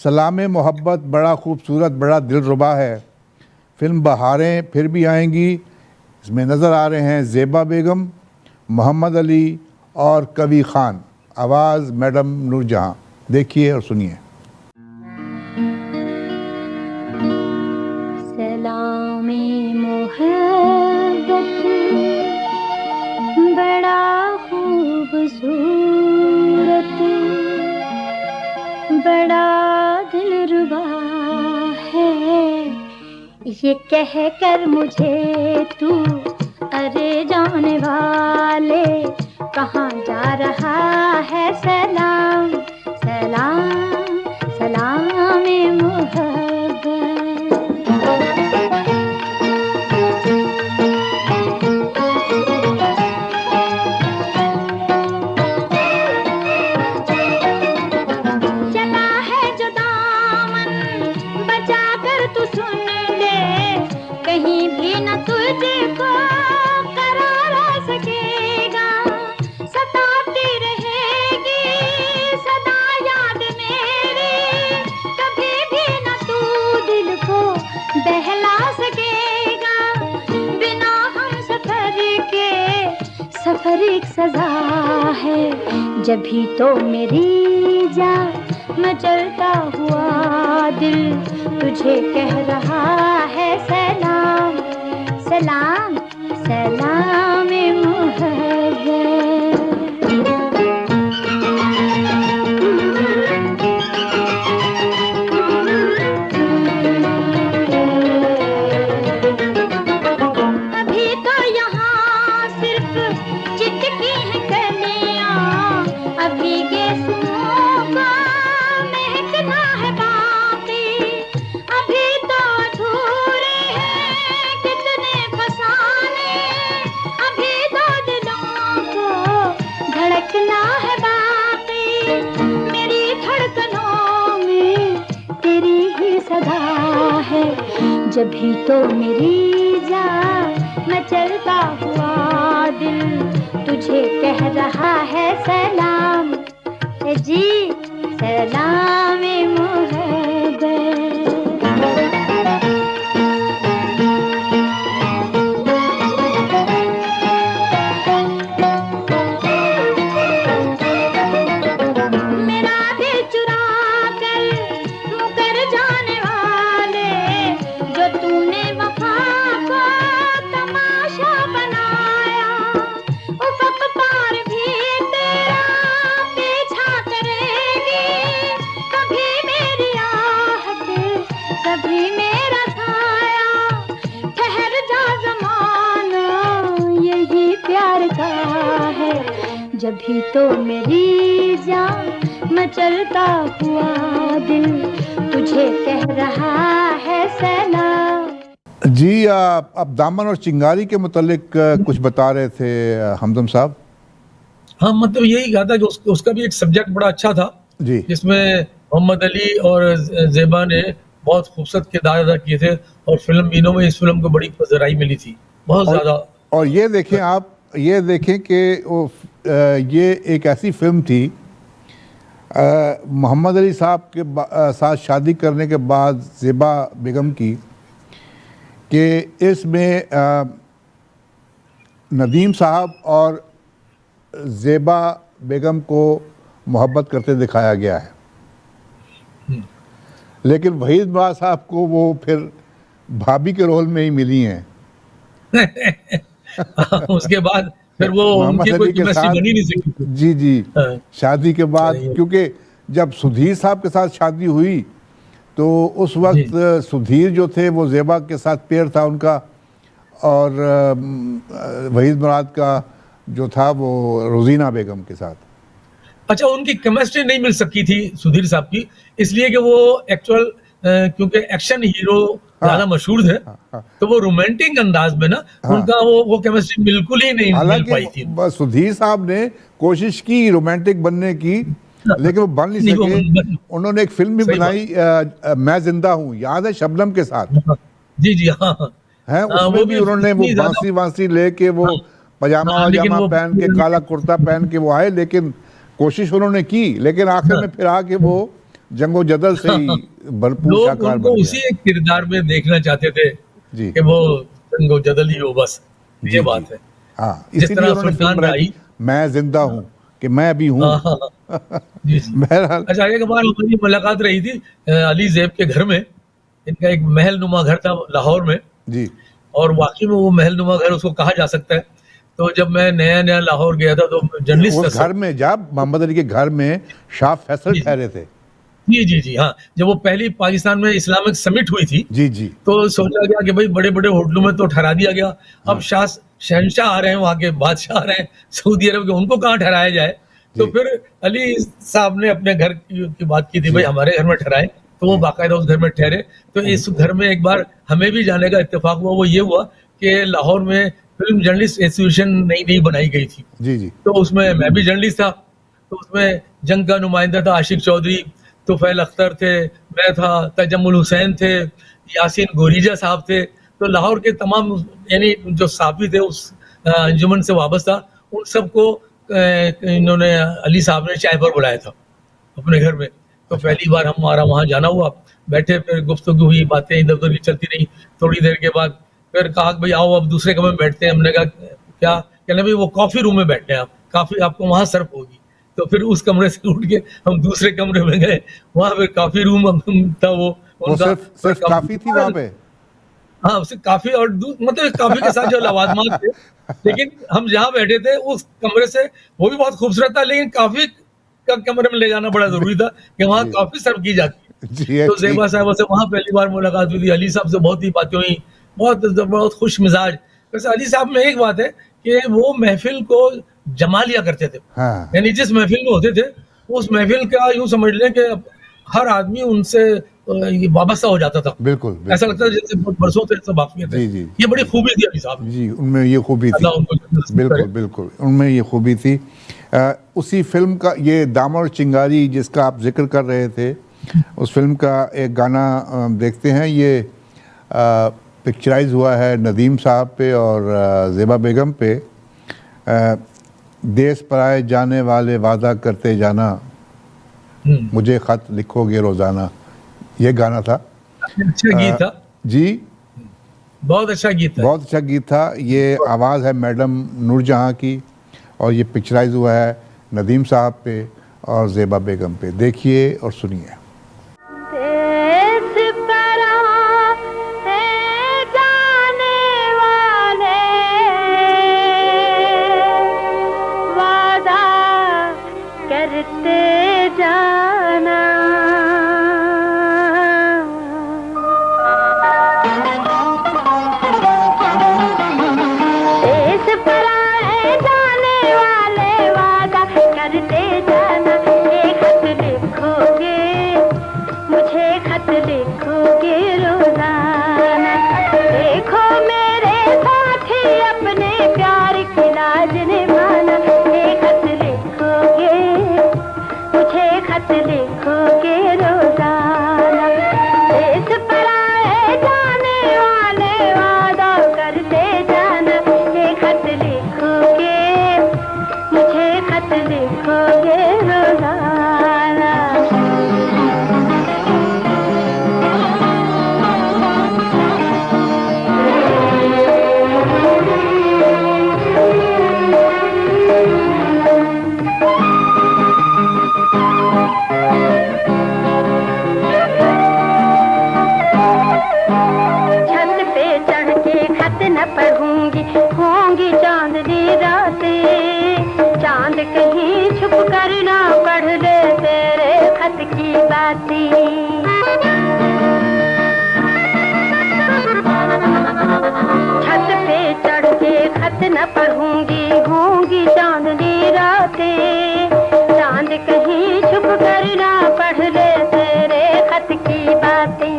सलाम मोहब्बत बड़ा खूबसूरत बड़ा दिलरुबा है। फिल्म बहारें फिर भी आएंगी इसमें नज़र आ रहे हैं ज़ेबा बेगम, मोहम्मद अली और कवि खान। आवाज़ मैडम नूरजहाँ। देखिए और सुनिए। सलामे मोहब्बत बड़ा खूबसूरत, बड़ा दिलरुबा है, ये कह कर मुझे तू अरे जाने वाले कहाँ जा रहा है। सलाम सलाम सलाम मोहब्बत। चला है जो दामन बचा कर तू सुन ले, कहीं भी न तुझको करार आ सकेगा। सताती रहेगी सदा याद मेरी, कभी भी न तू दिल को बहला सकेगा। बिना हम सफर के सफर एक सजा है, जब भी तो मेरी जान मचलता हुआ दिल तुझे कह रहा है। सलाम सलाम सलाम मोहब्बत। अभी तो यहाँ सिर्फ चिटकी है कलियाँ, अभी के सुनों का महकना है बाकी। अभी तो अधूरे हैं कितने फसाने, अभी तो दिलों को धड़कना है बाकी। मेरी धड़कनों में तेरी ही सदा है, जब भी तो मेरी जान मचलता हुआ दिल तुझे कह रहा है। सलाम जी सलाम मोहब्बत। मेरा दिल चुरा कर मुकर जाने वाले, जो तूने वफा को तमाशा बनाया। उफ़क़ पार भी तेरा पीछा करेगी, कभी मेरी आहट कभी मेरा साया। ठहर जा ज़माना यही प्यार का है, जब भी तो मेरी जान मचलता हुआ दिल तुझे कह रहा है। सलाम। जी आप दामन और चिंगारी के मुतालिक कुछ बता रहे थे हमदम साहब। हाँ, मतलब यही कहा था कि उसका भी एक सब्जेक्ट बड़ा अच्छा था, जी जिसमें मोहम्मद अली और ज़ेबा ने बहुत खूबसूरत किरदार अदा किए थे, और फिल्म बीनों में इस फिल्म को बड़ी पज़राई मिली थी, बहुत ज़्यादा। और ये देखें आप, ये देखें कि ये एक ऐसी फिल्म थी मोहम्मद अली साहब के साथ शादी करने के बाद ज़ेबा बेगम की, कि इसमें नदीम साहब और ज़ेबा बेगम को मोहब्बत करते दिखाया गया है, लेकिन वहीद मुराद साहब को वो फिर भाभी के रोल में ही मिली हैं। उसके बाद फिर वो मोहम्मद उनकी अली कोई के केमिस्ट्री साथ बनी नहीं सकी। जी जी हाँ। शादी के बाद, सही है। क्योंकि जब सुधीर साहब के साथ शादी हुई तो उस वक्त सुधीर जो थे वो ज़ेबा के साथ पेयर था उनका, और वहीद मुराद का जो था वो रोजीना बेगम के साथ। अच्छा, उनकी केमिस्ट्री नहीं मिल सकी थी सुधीर साहब की, इसलिए कि वो एक्चुअल क्योंकि एक्शन हीरो ज्यादा मशहूर थे, तो वो रोमांटिक अंदाज में ना उनका वो केमिस्ट्री बिल्कुल ही नहीं मिल पाई थी। हालांकि सुधीर साहब ने कोशिश की रोमांटिक बनने की, लेकिन वो बन नहीं सके। उन्होंने एक फिल्म भी बनाई मैं जिंदा हूँ, याद है, शबनम के साथ। जी जी हाँ है, उसमें भी उन्होंने वो बांसी लेके वो पजामा वजामा पहन के काला कुर्ता पहन के वो आए, लेकिन कोशिश उन्होंने की, लेकिन आखिर में फिर आके वो जंगो जदल से ही भरपूर शाकार बन गया। उसी एक किरदार में देखना चाहते थे जी कि वो जंगो जदल ही हो बस। ये बात है। हाँ, जिस इसीलिए तरह उन्होंने सुल्तान फिल्म रखी आई। मैं जिंदा हूँ, कि मैं भी हूँ। हाँ, हाँ, हाँ। जी, जी। बहरहाल अच्छा, एक बार हमारी मुलाकात रही थी अली ज़ैब के घर में। इनका एक महल नुमा घर था लाहौर में, जी और वाक़ई में वो महल नुमा घर उसको कहा जा सकता है। तो जब मैं नया-नया लाहौर गया था तो जर्नलिस्ट उस था सर। घर में, जब मोहम्मद अली के घर में शाह फैसल जी, जी। ठहरे थे। जी, जी, जी, हाँ। जब वो पहली पाकिस्तान में इस्लामिक समिट हुई थी, जी जी तो सोचा गया कि भई बड़े-बड़े होटलों में तो ठहरा दिया गया। अब हाँ शहंशाह आ रहे हैं, वहाँ के बादशाह आ रहे हैं सऊदी अरब के, उनको कहाँ ठहराया जाए? तो जी फिर अली साहब ने अपने घर की बात की थी, भई जी हमारे घर में ठहराएँ, तो वो जी बाकायदा उस घर में ठहरे। तो इस घर में एक बार हमें भी जाने का इत्तेफ़ाक हुआ, वो ये हुआ कि लाहौर में फ़िल्म जर्नलिस्ट एसोसिएशन नई-नई बनाई गई थी। जी जी तो उसमें मैं भी जर्नलिस्ट था, तो उसमें जंग का नुमाइंदा था आशिक चौधरी, तुफ़ैल अख्तर थे, मैं था, तजम्मुल हुसैन थे, यासीन गोरीजा साहब थे। तो लाहौर के तमाम यानी जो सहाफ़ी थे उस अंजुमन से वाबस्ता, उन सबको इन्होंने अली साहब ने चाय पर बुलाया था अपने घर में। तो अच्छा पहली बार हमारा वहाँ जाना हुआ, बैठे, फिर गुफ्तगू हुई, बातें इधर-उधर की चलती रहीं। थोड़ी देर के बाद फिर कहा कि भई आओ अब दूसरे कमरे में बैठते हैं। हमने कहा क्या? कहने भई वो कॉफ़ी रूम में बैठते हैं आप, कॉफ़ी आपको वहाँ सर्व होगी। तो फिर उस कमरे से उठ के हम दूसरे कमरे में गए, वहाँ फिर कॉफ़ी रूम था वो वो उनका। सिर्फ फिर सिर्फ काफी थी वहां पे। हाँ, उससे काफ़ी और मतलब काफ़ी के साथ जो लवाज़मात थे, लेकिन हम जहाँ बैठे थे उस कमरे से, वो भी बहुत खूबसूरत था, लेकिन काफ़ी कमरे में ले जाना बड़ा ज़रूरी था कि वहाँ जी कॉफ़ी सर्व की जाती है। जी है तो ज़ेबा ठीक। साहिबा से वहाँ पहली बार मुलाकात हुई थी, अली साहब से बहुत ही बातें हुई, बहुत खुश मिज़ाज। वैसे अली साहब में एक बात है कि वो महफ़िल को जमा लिया करते थे। हाँ यानी जिस महफ़िल में होते थे, उस महफ़िल का यूँ समझ लें कि हर आदमी उनसे ये वाबस्ता हो जाता था। बिल्कुल ऐसा बिल्कुल लगता है बिल्कुल। जैसे बहुत बरसों से सब वाक़फ़ियत है। जी जी ये बड़ी खूबी थी अली साहब में। जी, उनमें ये खूबी थी। अल्लाह उनको जन्नत नसीब करे। बिल्कुल बिल्कुल, उनमें ये खूबी थी। उसी फिल्म का ये दामन और चिंगारी जिसका आप जिक्र कर रहे थे, उस फिल्म का एक गाना देखते हैं। ये पिक्चराइज हुआ है नदीम साहब पे और ज़ेबा बेगम पे। देश पराए जाने वाले वादा करते जाना, हुँ, मुझे ख़त लिखोगे रोज़ाना, ये गाना था। अच्छा गीत था, जी बहुत अच्छा गीत था। बहुत अच्छा गीत था। ये आवाज़ है मैडम नूरजहाँ की, और ये पिक्चराइज हुआ है नदीम साहब पे और ज़ेबा बेगम पे। देखिए और सुनिए। देश पराए जाने वाले वादा करते जाना, देश पराए जाने वाले वादा करते जाना। एक खत लिखोगे, मुझे खत लिखोगे रोजाना। देखो मेरे साथी अपने प्यार की लाज निभाना। एक खत लिखोगे, मुझे खत लिखोगे रोजाना। देश पराए जाने वाले वादा करते जाना। एक खत लिखोगे, मुझे खत लिखोगे रोजाना। छत पे चढ़ के खत न पढ़ूंगी, होंगी चांदनी रातें। चांद कहीं छुप कर ना पढ़ ले तेरे खत की बातें। छत पे चढ़ के खत न पढ़ूंगी, होंगी चांदनी रातें। चांद कहीं छुप कर ना पढ़ ले तेरे खत की बातें।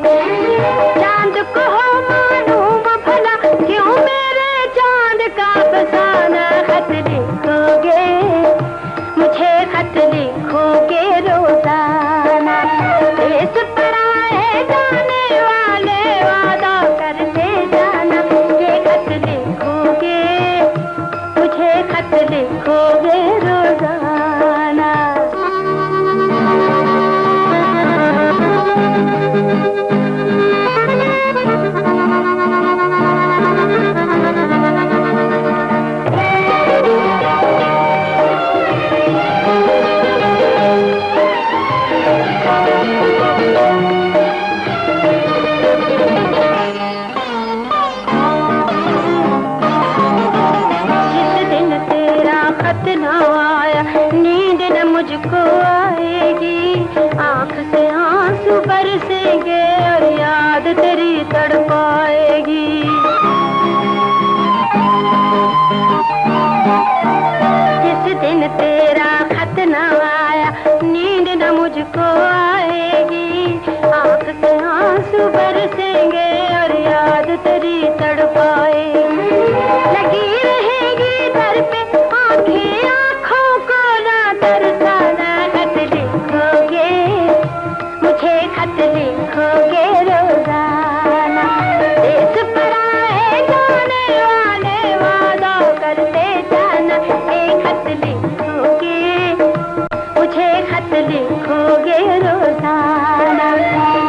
चांद को हो मालूम भला क्यों मेरे चांद का फसाना। खत लिखोगे, मुझे खत लिखोगे रोजाना। देश पराए जाने वाले वादा करते जाना। ये खत लिखोगे, मुझे खत लिखोगे रोजाना। मुझको आएगी, आंख से आंसू बरसेंगे और याद तेरी तड़पाएगी। जिस दिन तेरा खत न आया, नींद न मुझको आएगी, आंख से आंसू बरसेंगे और याद तेरी तड़पाएगी। लगी रहेगी दर पे आंखें, आंखों को ना तरसाना। खत लिखोगे मुझे, खत लिखोगे रोजाना। देश पराए जाने वाले वादा करते जाना। एक खत लिखोगे मुझे, खत लिखोगे रोजाना।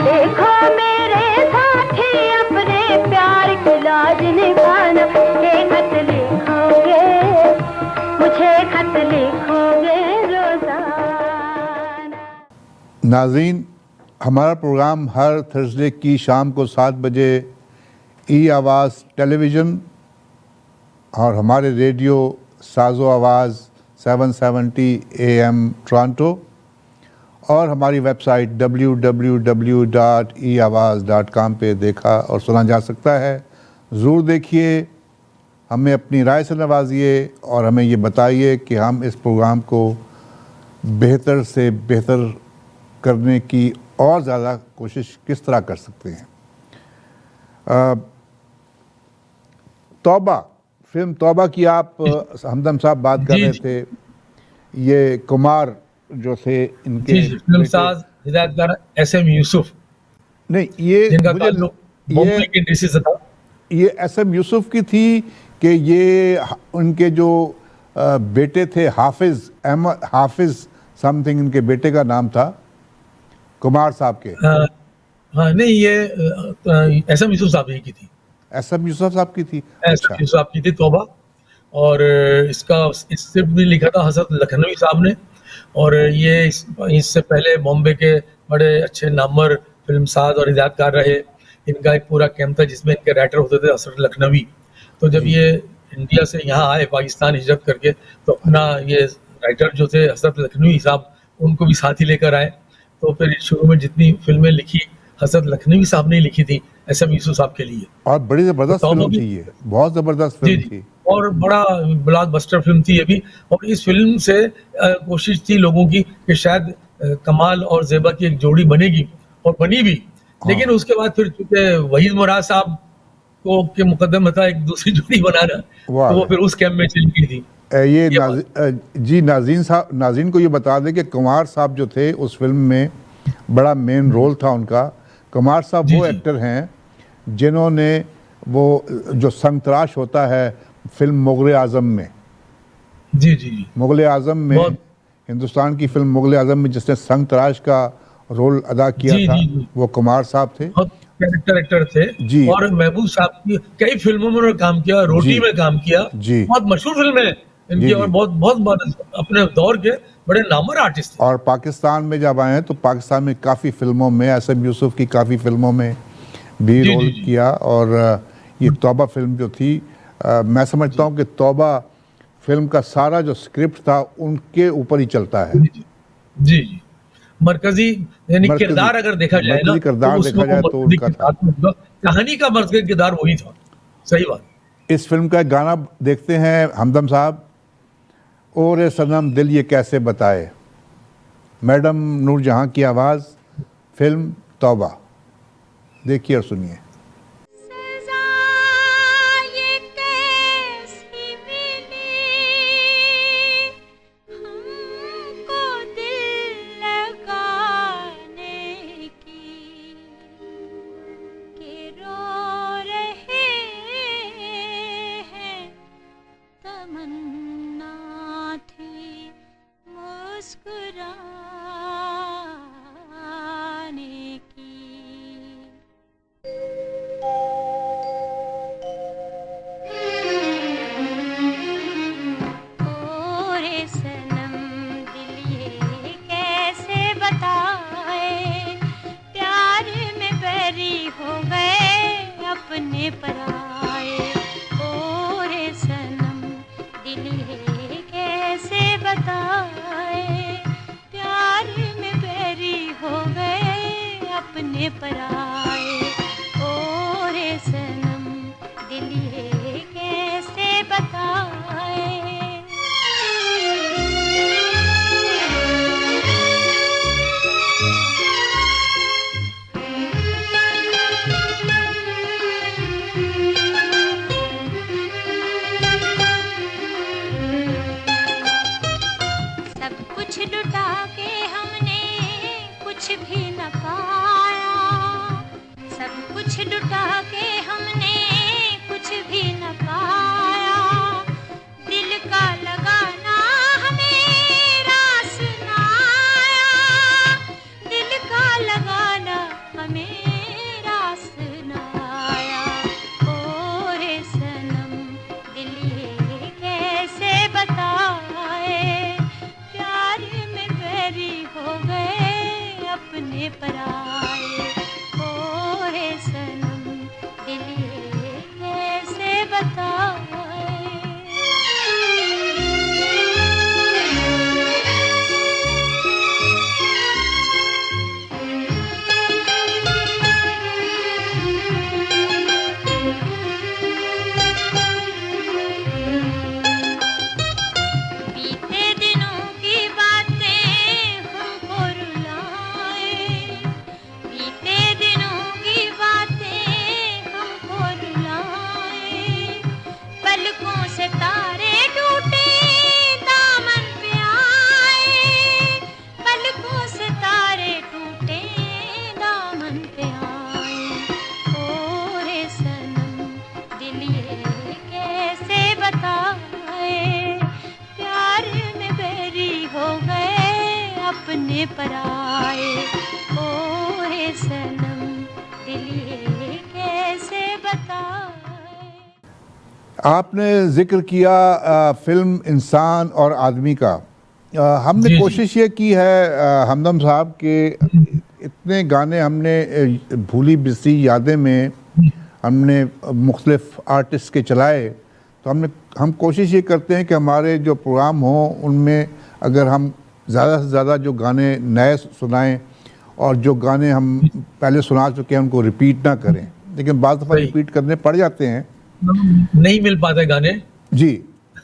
देखो मेरे साथी अपने प्यार की लाज निभाना। एक खत लिखोगे मुझे, खत लिखोगे रोजाना। नाज़रीन, हमारा प्रोग्राम हर थर्सडे की शाम को 7 बजे ई आवाज़ टेलीविज़न और हमारे रेडियो साज़ो आवाज़ 770 AM टोरंटो और हमारी वेबसाइट www.eawaz.com पे देखा और सुना जा सकता है। ज़रूर देखिए, हमें अपनी राय से नवाजिए और हमें ये बताइए कि हम इस प्रोग्राम को बेहतर से बेहतर करने की और ज़्यादा कोशिश किस तरह कर सकते हैं। तौबा, फिल्म तौबा की आप हमदम साहब बात कर रहे थे। ये कुमार जो थे इनके फिल्म साज हिदायतकार SM यूसुफ, नहीं, ये जिनका मुझे ताल्लुक बॉम्बे की इंडस्ट्री से था। ये SM यूसुफ की थी कि ये उनके जो बेटे थे हाफिज अहमद, हाफिज समथिंग इनके बेटे का नाम था, कुमार साहब के। हाँ नहीं, ये SM यूसुफ साहब ही की थी। SM यूसुफ साहब की थी। SM यूसुफ साहब की थी तौबा। और इसका स्क्रिप्ट भी लिखा था हजरत लखनवी साहब ने। और ये इससे पहले बॉम्बे के बड़े अच्छे नामवर फिल्मसाज और हिदायतकार रहे। इनका एक पूरा कैंप था जिसमें इनके राइटर होते थे हजरत लखनवी। तो जब ये इंडिया से यहाँ आए पाकिस्तान हिजरत करके, तो अपना ये राइटर जो थे हजरत लखनवी साहब, उनको भी साथ ही लेकर आए। तो फिर शुरू में जितनी फिल्में लिखी हजरत लखनवी साहब ने लिखी थी SM यूसुफ साहब के लिए। और बड़ी ज़बरदस्त फिल्म थी ये, बहुत ज़बरदस्त जी फिल्म जी, थी और बड़ा ब्लॉकबस्टर फिल्म थी ये भी। और इस फिल्म से कोशिश थी लोगों की कि शायद कमाल और ज़ेबा की एक जोड़ी बनेगी, और बनी भी। लेकिन उसके बाद फिर चूंकि वहीद मुराद साहब को के मुकद्दम में था एक दूसरी जोड़ी बनाना, वाह। तो वो फिर उस कैंप में चली गई थी। ये ये जी नाज़रीन साहब, नाज़रीन को ये बता दें कि कुमार साहब जो थे उस फिल्म में बड़ा मेन रोल था उनका। कुमार साहब जी, वो जी। एक्टर हैं जिन्होंने वो जो संतराश होता है फिल्म मुग़ल आज़म में, जी जी जी, मुग़ल आज़म में, बहुत- हिंदुस्तान की फिल्म मुग़ल आज़म में जिसने संतराश का रोल अदा किया जी, था, जी, जी। वो कुमार साहब थे। बहुत कैरेक्टर एक्टर थे। जी। और महबूब साहब की कई फिल्मों में उन्होंने काम किया, रोटी जी। में काम किया। जी। बहुत मशहूर फिल्म है इनकी। जी, और जी। बहुत अपने दौर के बड़े नामवर आर्टिस्ट थे। और पाकिस्तान में जब आए हैं तो पाकिस्तान में काफ़ी फिल्मों में, SM यूसुफ की काफ़ी फिल्मों में भी जी, रोल जी, जी। किया। और ये तौबा फिल्म जो थी, मैं समझता हूँ कि तौबा फिल्म का सारा जो स्क्रिप्ट था उनके ऊपर ही चलता है। जी जी जी, मरकजी यानी मरकजी- किरदार अगर देखा जाए ना, मरकजी किरदार उसमें देखा जाए वो तो मरकजी उनका था। किरदार तो उनका, कहानी का मरकजी किरदार वही था। सही बात। इस फिल्म का एक गाना देखते हैं हमदम साहब, और सनम दिल ये कैसे बताए, मैडम नूरजहां की आवाज़, फिल्म तौबा। देखिए और सुनिए। सज़ा ये कैसी मिली हमको दिल लगाने की, कि रो रहे हैं तमन्ना थी मुस्कुराने की। ओरे सनम दिल ये कैसे बताए, प्यार में बैरी हो गए अपने पराए। ओरे सनम दिल ये कैसे बताए, अपने पर आए। ओ रे सनम दिल ये कैसे बताए। सब कुछ लुटा के हमने कुछ भी न पाया। सब कुछ लुटा के हमने कुछ भी न पाया। दिल का लगाना हमें रास न आया। दिल का लगाना हमें रास न आया। ओ रे सनम दिल ये कैसे बताए। प्यार में बैरी हो गए अपने पर आए। ओ रे सनम दिल ये कैसे बताए। बीते दिनों की बातें हमको रुलाए। बीते दिनों की बातें हमको रुलाए। पलकों से तारे टूटे दामन पे आए। पलकों से तारे टूटे दामन पे आए। ओ रे सनम दिल ये कैसे बताए। प्यार में बैरी हो गए अपने पर आए। ओ रे सनम दिल ये कैसे बताए। आपने जिक्र किया फिल्म इंसान और आदमी का। हमने जी। कोशिश ये की है हमदम साहब के इतने गाने हमने भूली बिसरी यादें में हमने मुख्तलिफ आर्टिस्ट के चलाए, तो हम कोशिश ये करते हैं कि हमारे जो प्रोग्राम हों उनमें अगर हम ज़्यादा से ज़्यादा जो गाने नए सुनाएं और जो गाने हम पहले सुना चुके हैं उनको रिपीट ना करें। लेकिन बाद दफ़ा सही। रिपीट करने पड़ जाते हैं। नहीं मिल पाते गाने। जी,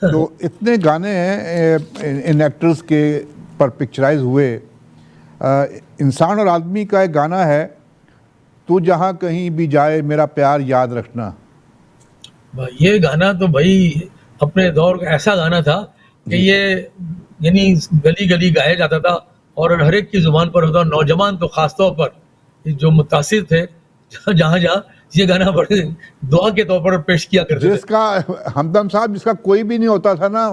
तो इतने गाने हैं इन एक्टर्स के पर पिक्चराइज हुए। इंसान और आदमी का एक गाना है, तू जहाँ कहीं भी जाए मेरा प्यार याद रखना। ये गाना तो भाई अपने दौर का ऐसा गाना था कि ये यानी गली गली गाया जाता था और हर एक की जुबान पर होता। नौजवान तो खासतौर पर जो मुतासिर थे जहाँ जहाँ ये गाना बड़े दुआ के तौर पर पेश किया करते थे। जिसका हमदम साहब जिसका कोई भी नहीं होता था ना,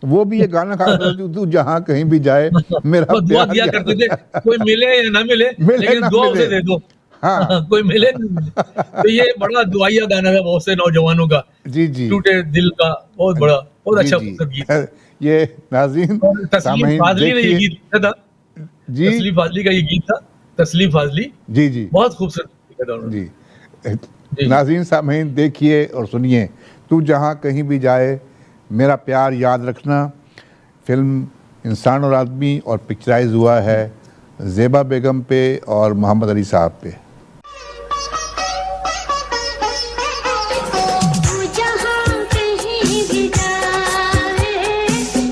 वो भी ये गाना गाता था, तू जहाँ कहीं भी जाए मेरा वो दुआ प्यार दिया याद करते थे, कोई मिले या ना मिले, मिले लेकिन ना दुआ मिले। उसे दे दो। हाँ। कोई मिले ना मिले। तो ये बड़ा दुआया गाना था बहुत से नौजवानों का, जी जी टूटे दिल का। बहुत बड़ा, बहुत जी, अच्छा जी। खूबसूरत गीत। ये नाज़रीन और तस्लीम सामईन फाजली ने ये देखिए। गीत लिखा था। जी तस्लीम फाजली का ये गीत था। तस्लीम फाजली जी जी बहुत खूबसूरत लिखा था उन्होंने। जी जी। नाज़रीन सामईन देखिए और सुनिए, तू जहाँ कहीं भी जाए मेरा प्यार याद रखना। फिल्म इंसान और आदमी और पिक्चराइज हुआ है ज़ेबा बेगम पे और मोहम्मद अली साहब पे। तू जहाँ कहीं भी जाए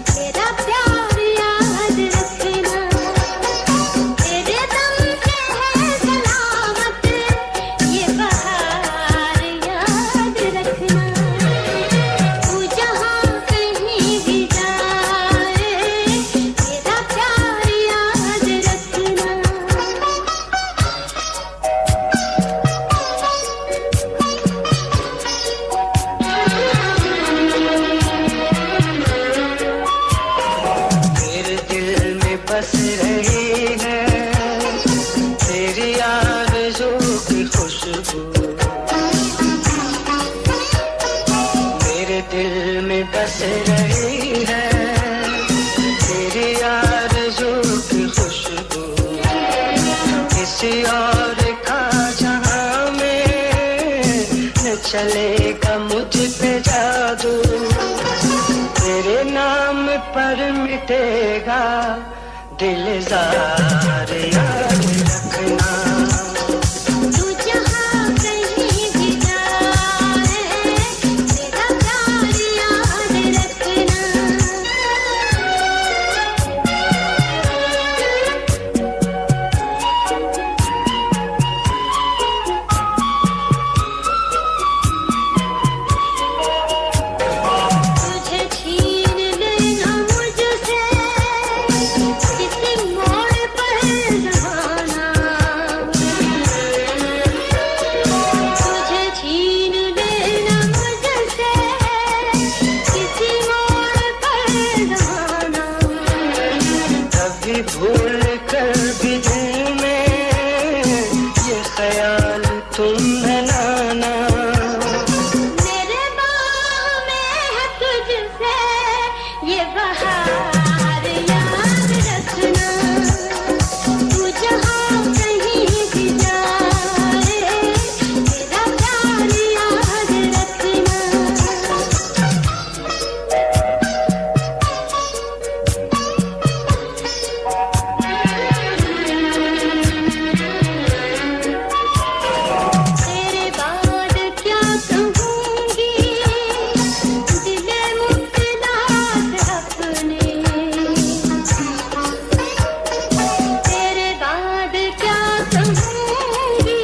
तेरा प्यार याद रखना। तेरे दम पे है सलामत ये बहार याद रखना। तू जहाँ कहीं भी जाए तेरा प्यार याद रखना। मेरे दिल में बस रही है तेरी आरज़ू की खुशबू। मेरे दिल में बस रही है तेरी आरज़ू की खुशबू। किसी और का जहां में न चलेगा मुझ पे जादू। तेरे नाम पर मिटेगा दिल ज़ार याद रखना। बहार याद रखना, तू जहाँ कहीं भी जाए मेरा प्यार याद रखना। तेरे बाद क्या कहूँगी दिले मुफ्तलात अपने, तेरे बाद क्या कहूँगी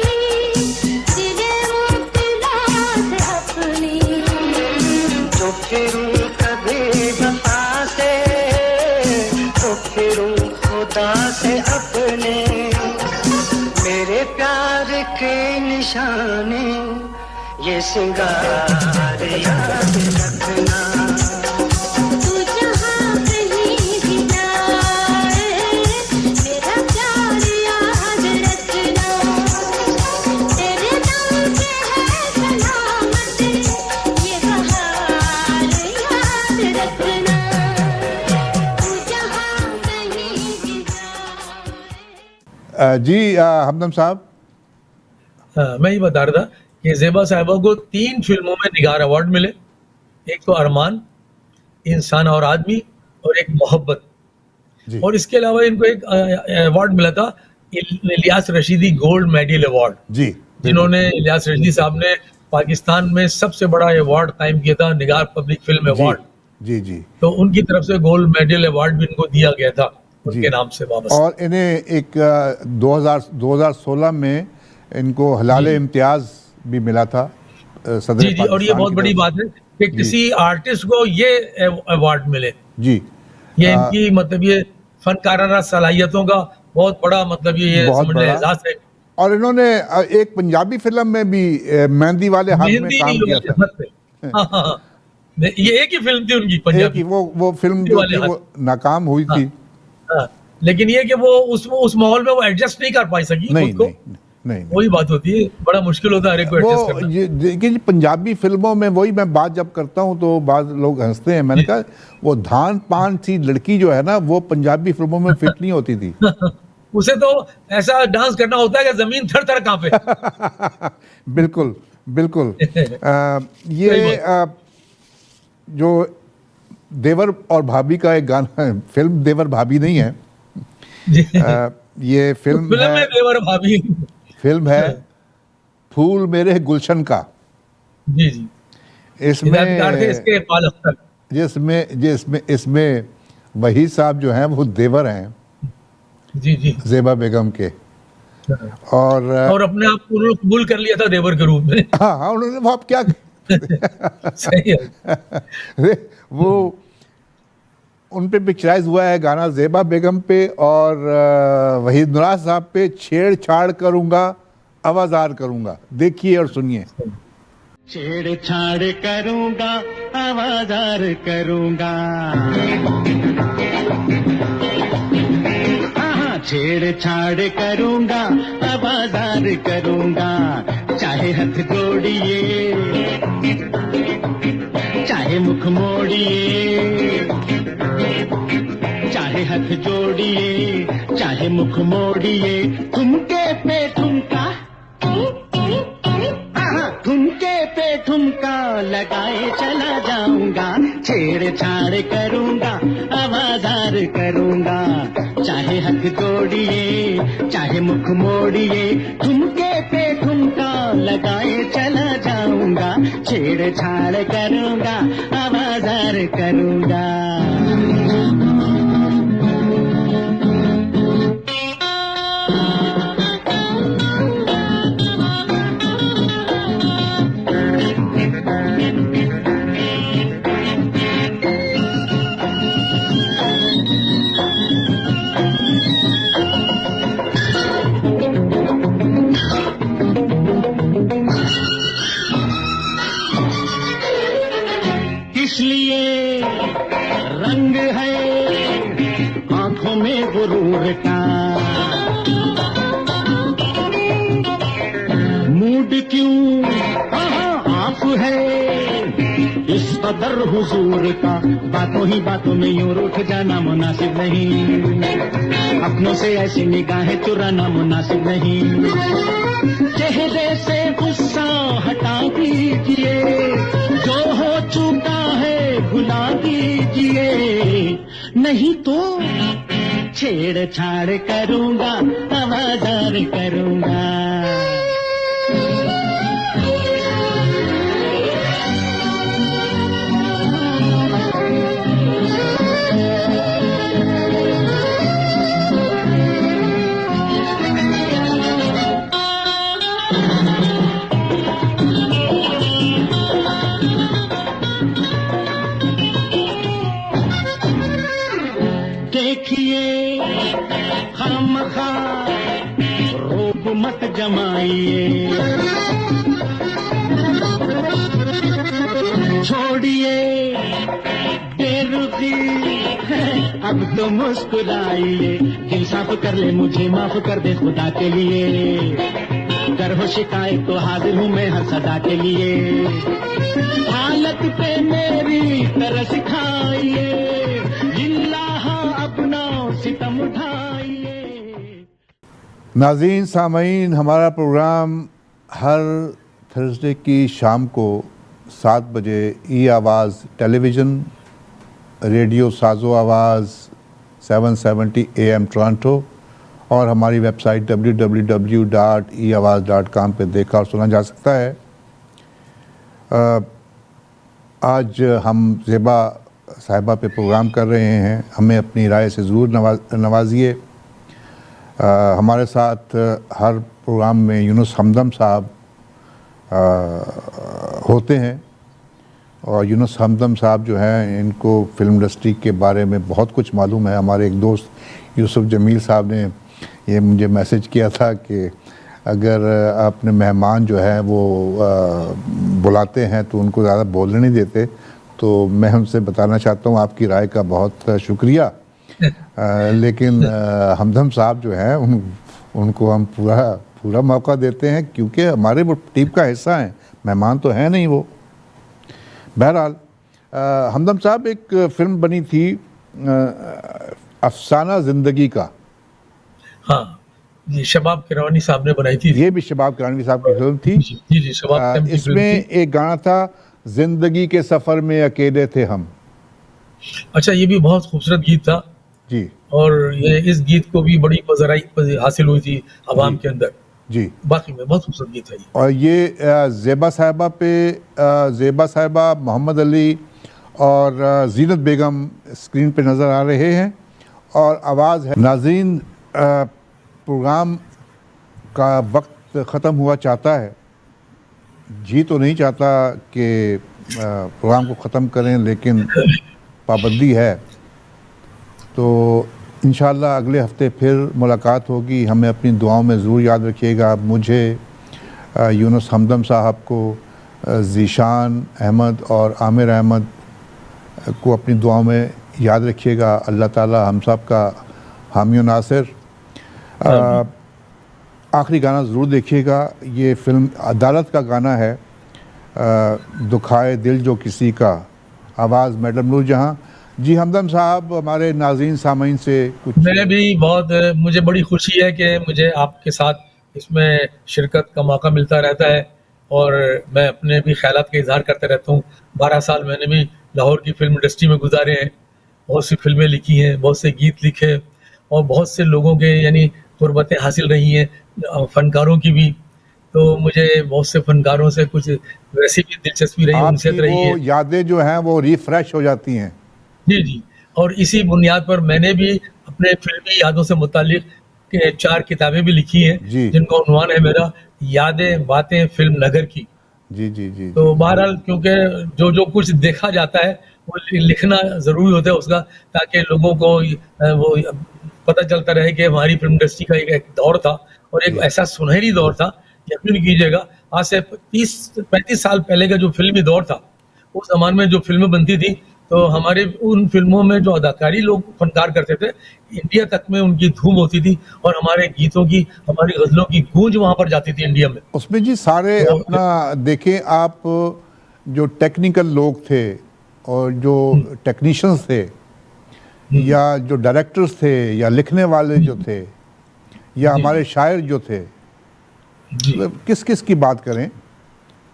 दिले मुफ्तलात अपने। तो फिरूं कभी वफा से, तो फिरूं खुदा से अपने, मेरे प्यार के निशाने ये सिंगार याद रखना। तू जहाँ कहीं भी जाए मेरा प्यार याद रखना, तेरे नाम पे है सलामत ये बहार याद रखना, तू जहाँ कहीं भी जाए। जी हमदम साहब, हाँ, मैं ही बता रहा था कि ज़ेबा साहिबा को 3 फिल्मों में निगार अवार्ड मिले। एक तो अरमान, इंसान और आदमी, और एक मोहब्बत। जी और इसके अलावा इनको एक अवार्ड मिला था, Ilyas Rashidi gold medal award, जी जिन्होंने इलियास रशीदी साहब ने पाकिस्तान में सबसे बड़ा अवार्ड कायम किया था, निगार पब्लिक फिल्म अवार्ड। जी जी। तो उनकी तरफ से गोल्ड मेडल अवार्ड भी इनको दिया गया था उनके जी। नाम से वापस। और इन्हें एक 2016 में इनको हलाल इम्तियाज भी मिला था सदर जी जी, और ये पाकिस्तान बहुत की बड़ी तरफ बात है कि किसी आर्टिस्ट को ये अवार्ड मिले। से। जी ये इनकी मतलब ये फनकाराना सलाहियतों का बहुत बड़ा मतलब ये बहुत समझ लें बड़ा। एहसास है। और इन्होंने एक पंजाबी फिल्म में भी मेहंदी वाले हाथ में मेहंदी काम किया था। हाथ पे। हाँ हाँ हाँ। ये एक ही फिल्म थी उनकी एक पंजाबी। ही वो फिल्म मेहंदी जो वाले थी हाथ। वो नाकाम हुई थी। हाँ, लेकिन ये कि वो उस माहौल में वो एडजस्ट नहीं कर पाई सकी नहीं खुद को। नहीं नहीं वही बात होती है, बड़ा मुश्किल होता है हर एक को एडजस्ट वो करना। ये देखिए जी, पंजाबी फिल्मों में वही मैं बात जब करता हूँ तो बाद लोग हंसते हैं। मैंने कहा वो धान पान सी लड़की जो है ना वो पंजाबी फिल्मों में फिट नहीं होती थी। उसे तो ऐसा डांस करना होता है कि जमीन थर थर कांपे। बिल्कुल बिल्कुल। सही ये जो देवर और भाभी का एक गाना है, फिल्म देवर भाभी नहीं है। जी। ये फिल्म फिल्म में है, देवर भाभी। फिल्म है फूल मेरे गुलशन का। जी जी। हिदायतकार थे इसमें इसके इकबाल अख्तर। इसमें वही साहब जो हैं वो देवर हैं जी जी। ज़ेबा बेगम के। और और अपने आप को उन्होंने कबूल कर लिया था देवर के रूप में। हाँ हाँ उन्होंने वो आप क्या सही है। वो उन पे पिक्चराइज हुआ है गाना ज़ेबा बेगम पे और वहीद नवाज साहब पे, छेड़छाड़ करूंगा आवाज़ार करूंगा। देखिए और सुनिए। छेड़छाड़ करूंगा आवाज़ार करूंगा, हाँ छेड़छाड़ करूंगा आवाज़ार करूंगा, चाहे हाथ जोड़िए चाहे मुख मोड़िए, चाहे हाथ जोड़िए चाहे मुख मोड़िए, ठुमके पे ठुमका, ठुमके पे ठुमका लगाए चला जाऊंगा, छेड़छाड़ करूंगा आवाज़ार करूंगा, चाहे हाथ जोड़िए चाहे मुख मोड़िए, ठुमके पे ठुमका लगाए चला जाऊंगा, छेड़छाड़ करूंगा आवाज़ार करूंगा। इसलिए रंग है आंखों में गुरूर का, मूड क्यों ऑफ है इस कदर हुजूर का बातों ही बातों में यूं रूठ जाना मुनासिब नहीं, अपनों से ऐसी निगाहें चुराना मुनासिब नहीं। चेहरे से गुस्सा हटा दीजिए, जो हो चुका है भुला दीजिए, नहीं तो छेड़छाड़ करूंगा, आवाज़ार करूंगा। देखिए खामखा रोब मत जमाइए, छोड़िए बेरुखी अब तो मुस्कुराइए। दिल साफ कर ले, मुझे माफ कर दे खुदा के लिए, कर हो शिकायत तो हाजिर हूँ मैं हर सदा के लिए। हालत पे मेरी तरस खाइए, सितम उठाइए। नाज़रीन सामीन, हमारा प्रोग्राम हर थर्सडे की शाम को 7 बजे ई आवाज़ टेलीविज़न, रेडियो साजो आवाज़ 770 AM टोरंटो और हमारी वेबसाइट www.eawaz.com पे देखा और सुना जा सकता है। आज हम ज़ेबा साहिबा पे प्रोग्राम कर रहे हैं, हमें अपनी राय से ज़रूर नवाजिए। हमारे साथ हर प्रोग्राम में यूनुस हमदम साहब होते हैं और यूनुस हमदम साहब जो हैं इनको फ़िल्म इंडस्ट्री के बारे में बहुत कुछ मालूम है। हमारे एक दोस्त यूसुफ जमील साहब ने ये मुझे मैसेज किया था कि अगर अपने मेहमान जो है वो बुलाते हैं तो उनको ज़्यादा बोलने नहीं देते, तो मैं उनसे बताना चाहता हूँ आपकी राय का बहुत शुक्रिया। लेकिन हमदम साहब जो हैं उनको हम पूरा मौका देते हैं क्योंकि हमारे वो टीम का हिस्सा हैं, मेहमान तो हैं नहीं वो। बहरहाल हमदम साहब, एक फ़िल्म बनी थी अफसाना ज़िंदगी का। हाँ, ये शबाब किरवानी साहब ने बनाई थी। ये भी शबाब किरवानी साहब की फिल्म थी। जी जी, शबाब इसमें एक गाना था, जिंदगी के सफर में अकेले थे हम। अच्छा, ये भी बहुत खूबसूरत गीत था जी, और ये इस गीत को भी बड़ी पज़राई हासिल हुई थी आवाम के अंदर जी। बाकी में बहुत खूबसूरत गीत है ये। और ये ज़ेबा साहिबा पे ज़ेबा साहिबा, मोहम्मद अली और जीनत बेगम स्क्रीन पे नज़र आ रहे हैं और आवाज़ है। नाज़रीन, प्रोग्राम का वक्त ख़त्म हुआ चाहता है, जी तो नहीं चाहता कि प्रोग्राम को ख़त्म करें, लेकिन पाबंदी है। तो इंशाअल्लाह अगले हफ्ते फिर मुलाकात होगी। हमें अपनी दुआओं में ज़रूर याद रखिएगा। मुझे, यूनुस हमदम साहब को, ज़ीशान अहमद और आमिर अहमद को अपनी दुआओं में याद रखिएगा। अल्लाह ताला हम सब का हामी नासिर। आखिरी गाना ज़रूर देखिएगा, ये फ़िल्म अदालत का गाना है, दुखाए दिल जो किसी का, आवाज़ मैडम नूरजहां। जी हमदम साहब, हमारे नाज़रीन सामीन से कुछ। मैं भी बहुत, मुझे बड़ी खुशी है कि मुझे आपके साथ इसमें शिरकत का मौका मिलता रहता है और मैं अपने भी ख्यालात का इजहार करता रहता हूँ। 12 साल मैंने भी लाहौर की फिल्म इंडस्ट्री में गुजारे हैं, बहुत सी फिल्में लिखी हैं, बहुत से गीत लिखे और बहुत से लोगों के यानी कुर्बतें हासिल रही हैं, फ़नकारों की भी। तो मुझे बहुत से फ़नकारों से कुछ वैसी भी दिलचस्पी रही, उनसे रही है। यादें जो हैं वो रिफ्रेश हो जाती हैं। जी जी, और इसी बुनियाद पर मैंने भी अपने फिल्मी यादों से मुतालिक 4 किताबें भी लिखी हैं, जिनका उन्वान है मेरा यादें बातें फिल्म नगर की। जी जी जी। तो बहरहाल क्योंकि जो कुछ देखा जाता है वो लिखना ज़रूरी होता है उसका, ताकि लोगों को वो पता चलता रहे कि हमारी फिल्म इंडस्ट्री का एक दौर था और एक ऐसा सुनहरी दौर था। यकीन कीजिएगा, आज से 30-35 साल पहले का जो फिल्मी दौर था, उस ज़माने में जो फिल्में बनती थी, तो हमारे उन फिल्मों में जो अदाकारी लोग फनकार करते थे, इंडिया तक में उनकी धूम होती थी और हमारे गीतों की, हमारी गज़लों की गूंज वहाँ पर जाती थी इंडिया में। उसमें जी सारे तो अपना देखें आप, जो टेक्निकल लोग थे और जो टेक्नीशियंस थे या जो डायरेक्टर्स थे या लिखने वाले जो थे या जी, हमारे शायर जो थे, जी। मतलब किस किस की बात करें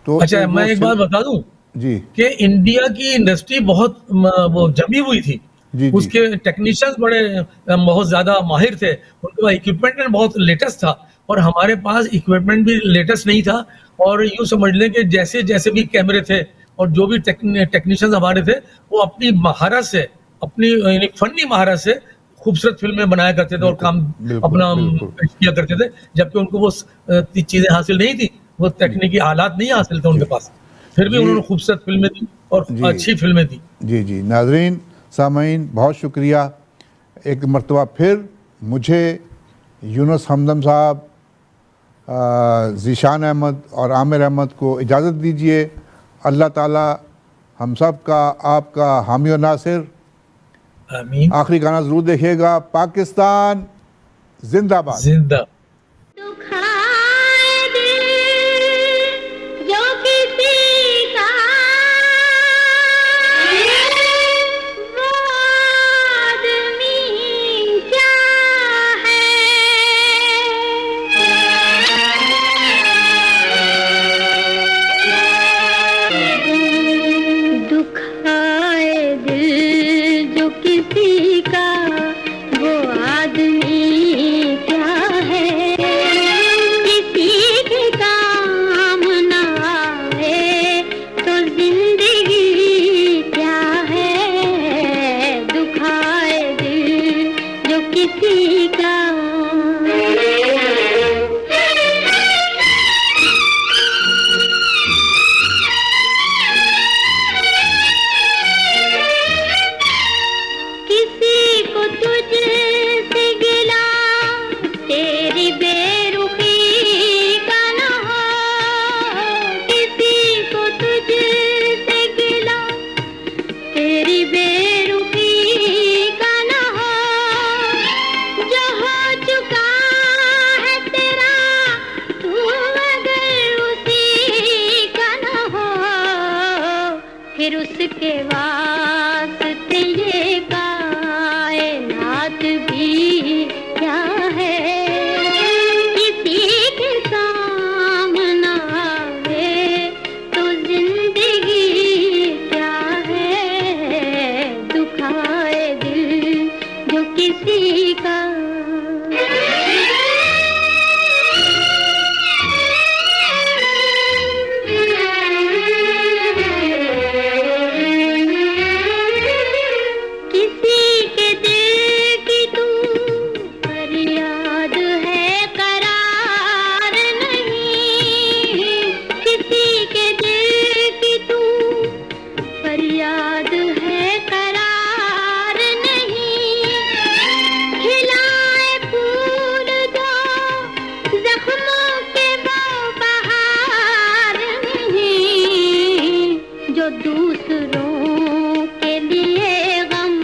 तो अच्छा, वो मैं एक बात बता दूं जी कि इंडिया की इंडस्ट्री बहुत वो जमी हुई थी। जी जी उसके टेक्नीशियंस बड़े बहुत ज्यादा माहिर थे, उनके पास इक्विपमेंट बहुत लेटेस्ट था और हमारे पास इक्विपमेंट भी लेटेस्ट नहीं था। और यूं समझ लें कि जैसे जैसे भी कैमरे थे और जो भी टेक्नीशियंस हमारे थे, वो अपनी महारत से, अपनी यानी फनी महारत से खूबसूरत फिल्में बनाया करते थे और बिल्कुल काम बिल्कुल अपना बिल्कुल पेश किया करते थे, जबकि उनको वो चीजें हासिल नहीं थी, वो तकनीकी आलात नहीं हासिल थे जी उनके पास। फिर भी जी उन्होंने खूबसूरत फिल्में दी और जी अच्छी फिल्में दी। जी जी नाज़रीन सामीन, बहुत शुक्रिया। एक मरतबा फिर मुझे यूनुस हमदम साहब, ज़ीशान अहमद और आमिर अहमद को इजाज़त दीजिए। अल्लाह ताला हम सब का, आपका हामी और नासिर। आमीन। आखिरी गाना ज़रूर देखिएगा, पाकिस्तान जिंदाबाद। जिंदा। दुखाए दिल जो किसी का वो आदमी क्या है। दुखाए दिल जो किसी का वो आदमी क्या है। किसी के काम ना आए तो जिंदगी क्या है। दुखाए दिल जो किसी का। किसी को तुझसे गिला तेरी बेरुखी का न हो। किसी को तुझसे गिला तेरी बेरुखी का न हो। जो हो चुका है तेरा तू अगर उसी का न हो। फिर उसके वास्ते ये कायनात भी क्या है। किसी के काम ना आए तो जिंदगी क्या है। दुखाए दिल जो किसी का। किसी के दिल की तू फरियाद है करार नहीं। किसी के दिल की तू फरियाद है करार नहीं। खिलाए फूल दो जख्मों के वो बहार नहीं। जो दूसरों के लिए गम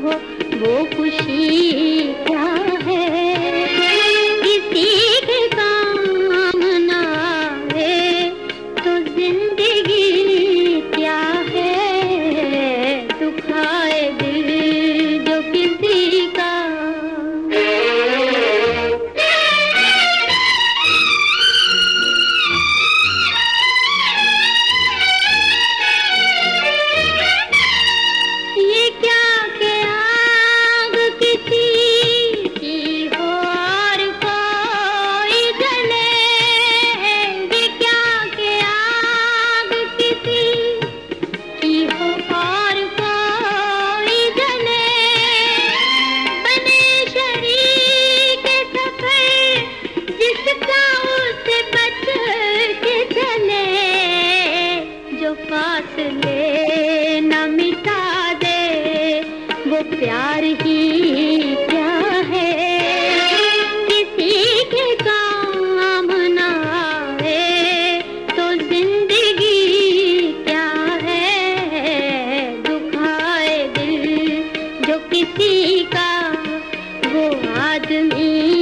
हो वो खुशी क्या है। किसी के काम ना आए तो जिंदगी क्या है। दुखाए दिल जो किसी का। ये क्या के आग किसी की हो और कोई जले। ये क्या के आग किसी की हो और कोई जले। बने शरीक सफर जिसका उसे बच के चले। जो फासले न मिटा दे वो प्यार ही क्या है। किसी के काम ना आए तो जिंदगी क्या है। दुखाए दिल जो किसी का वो आदमी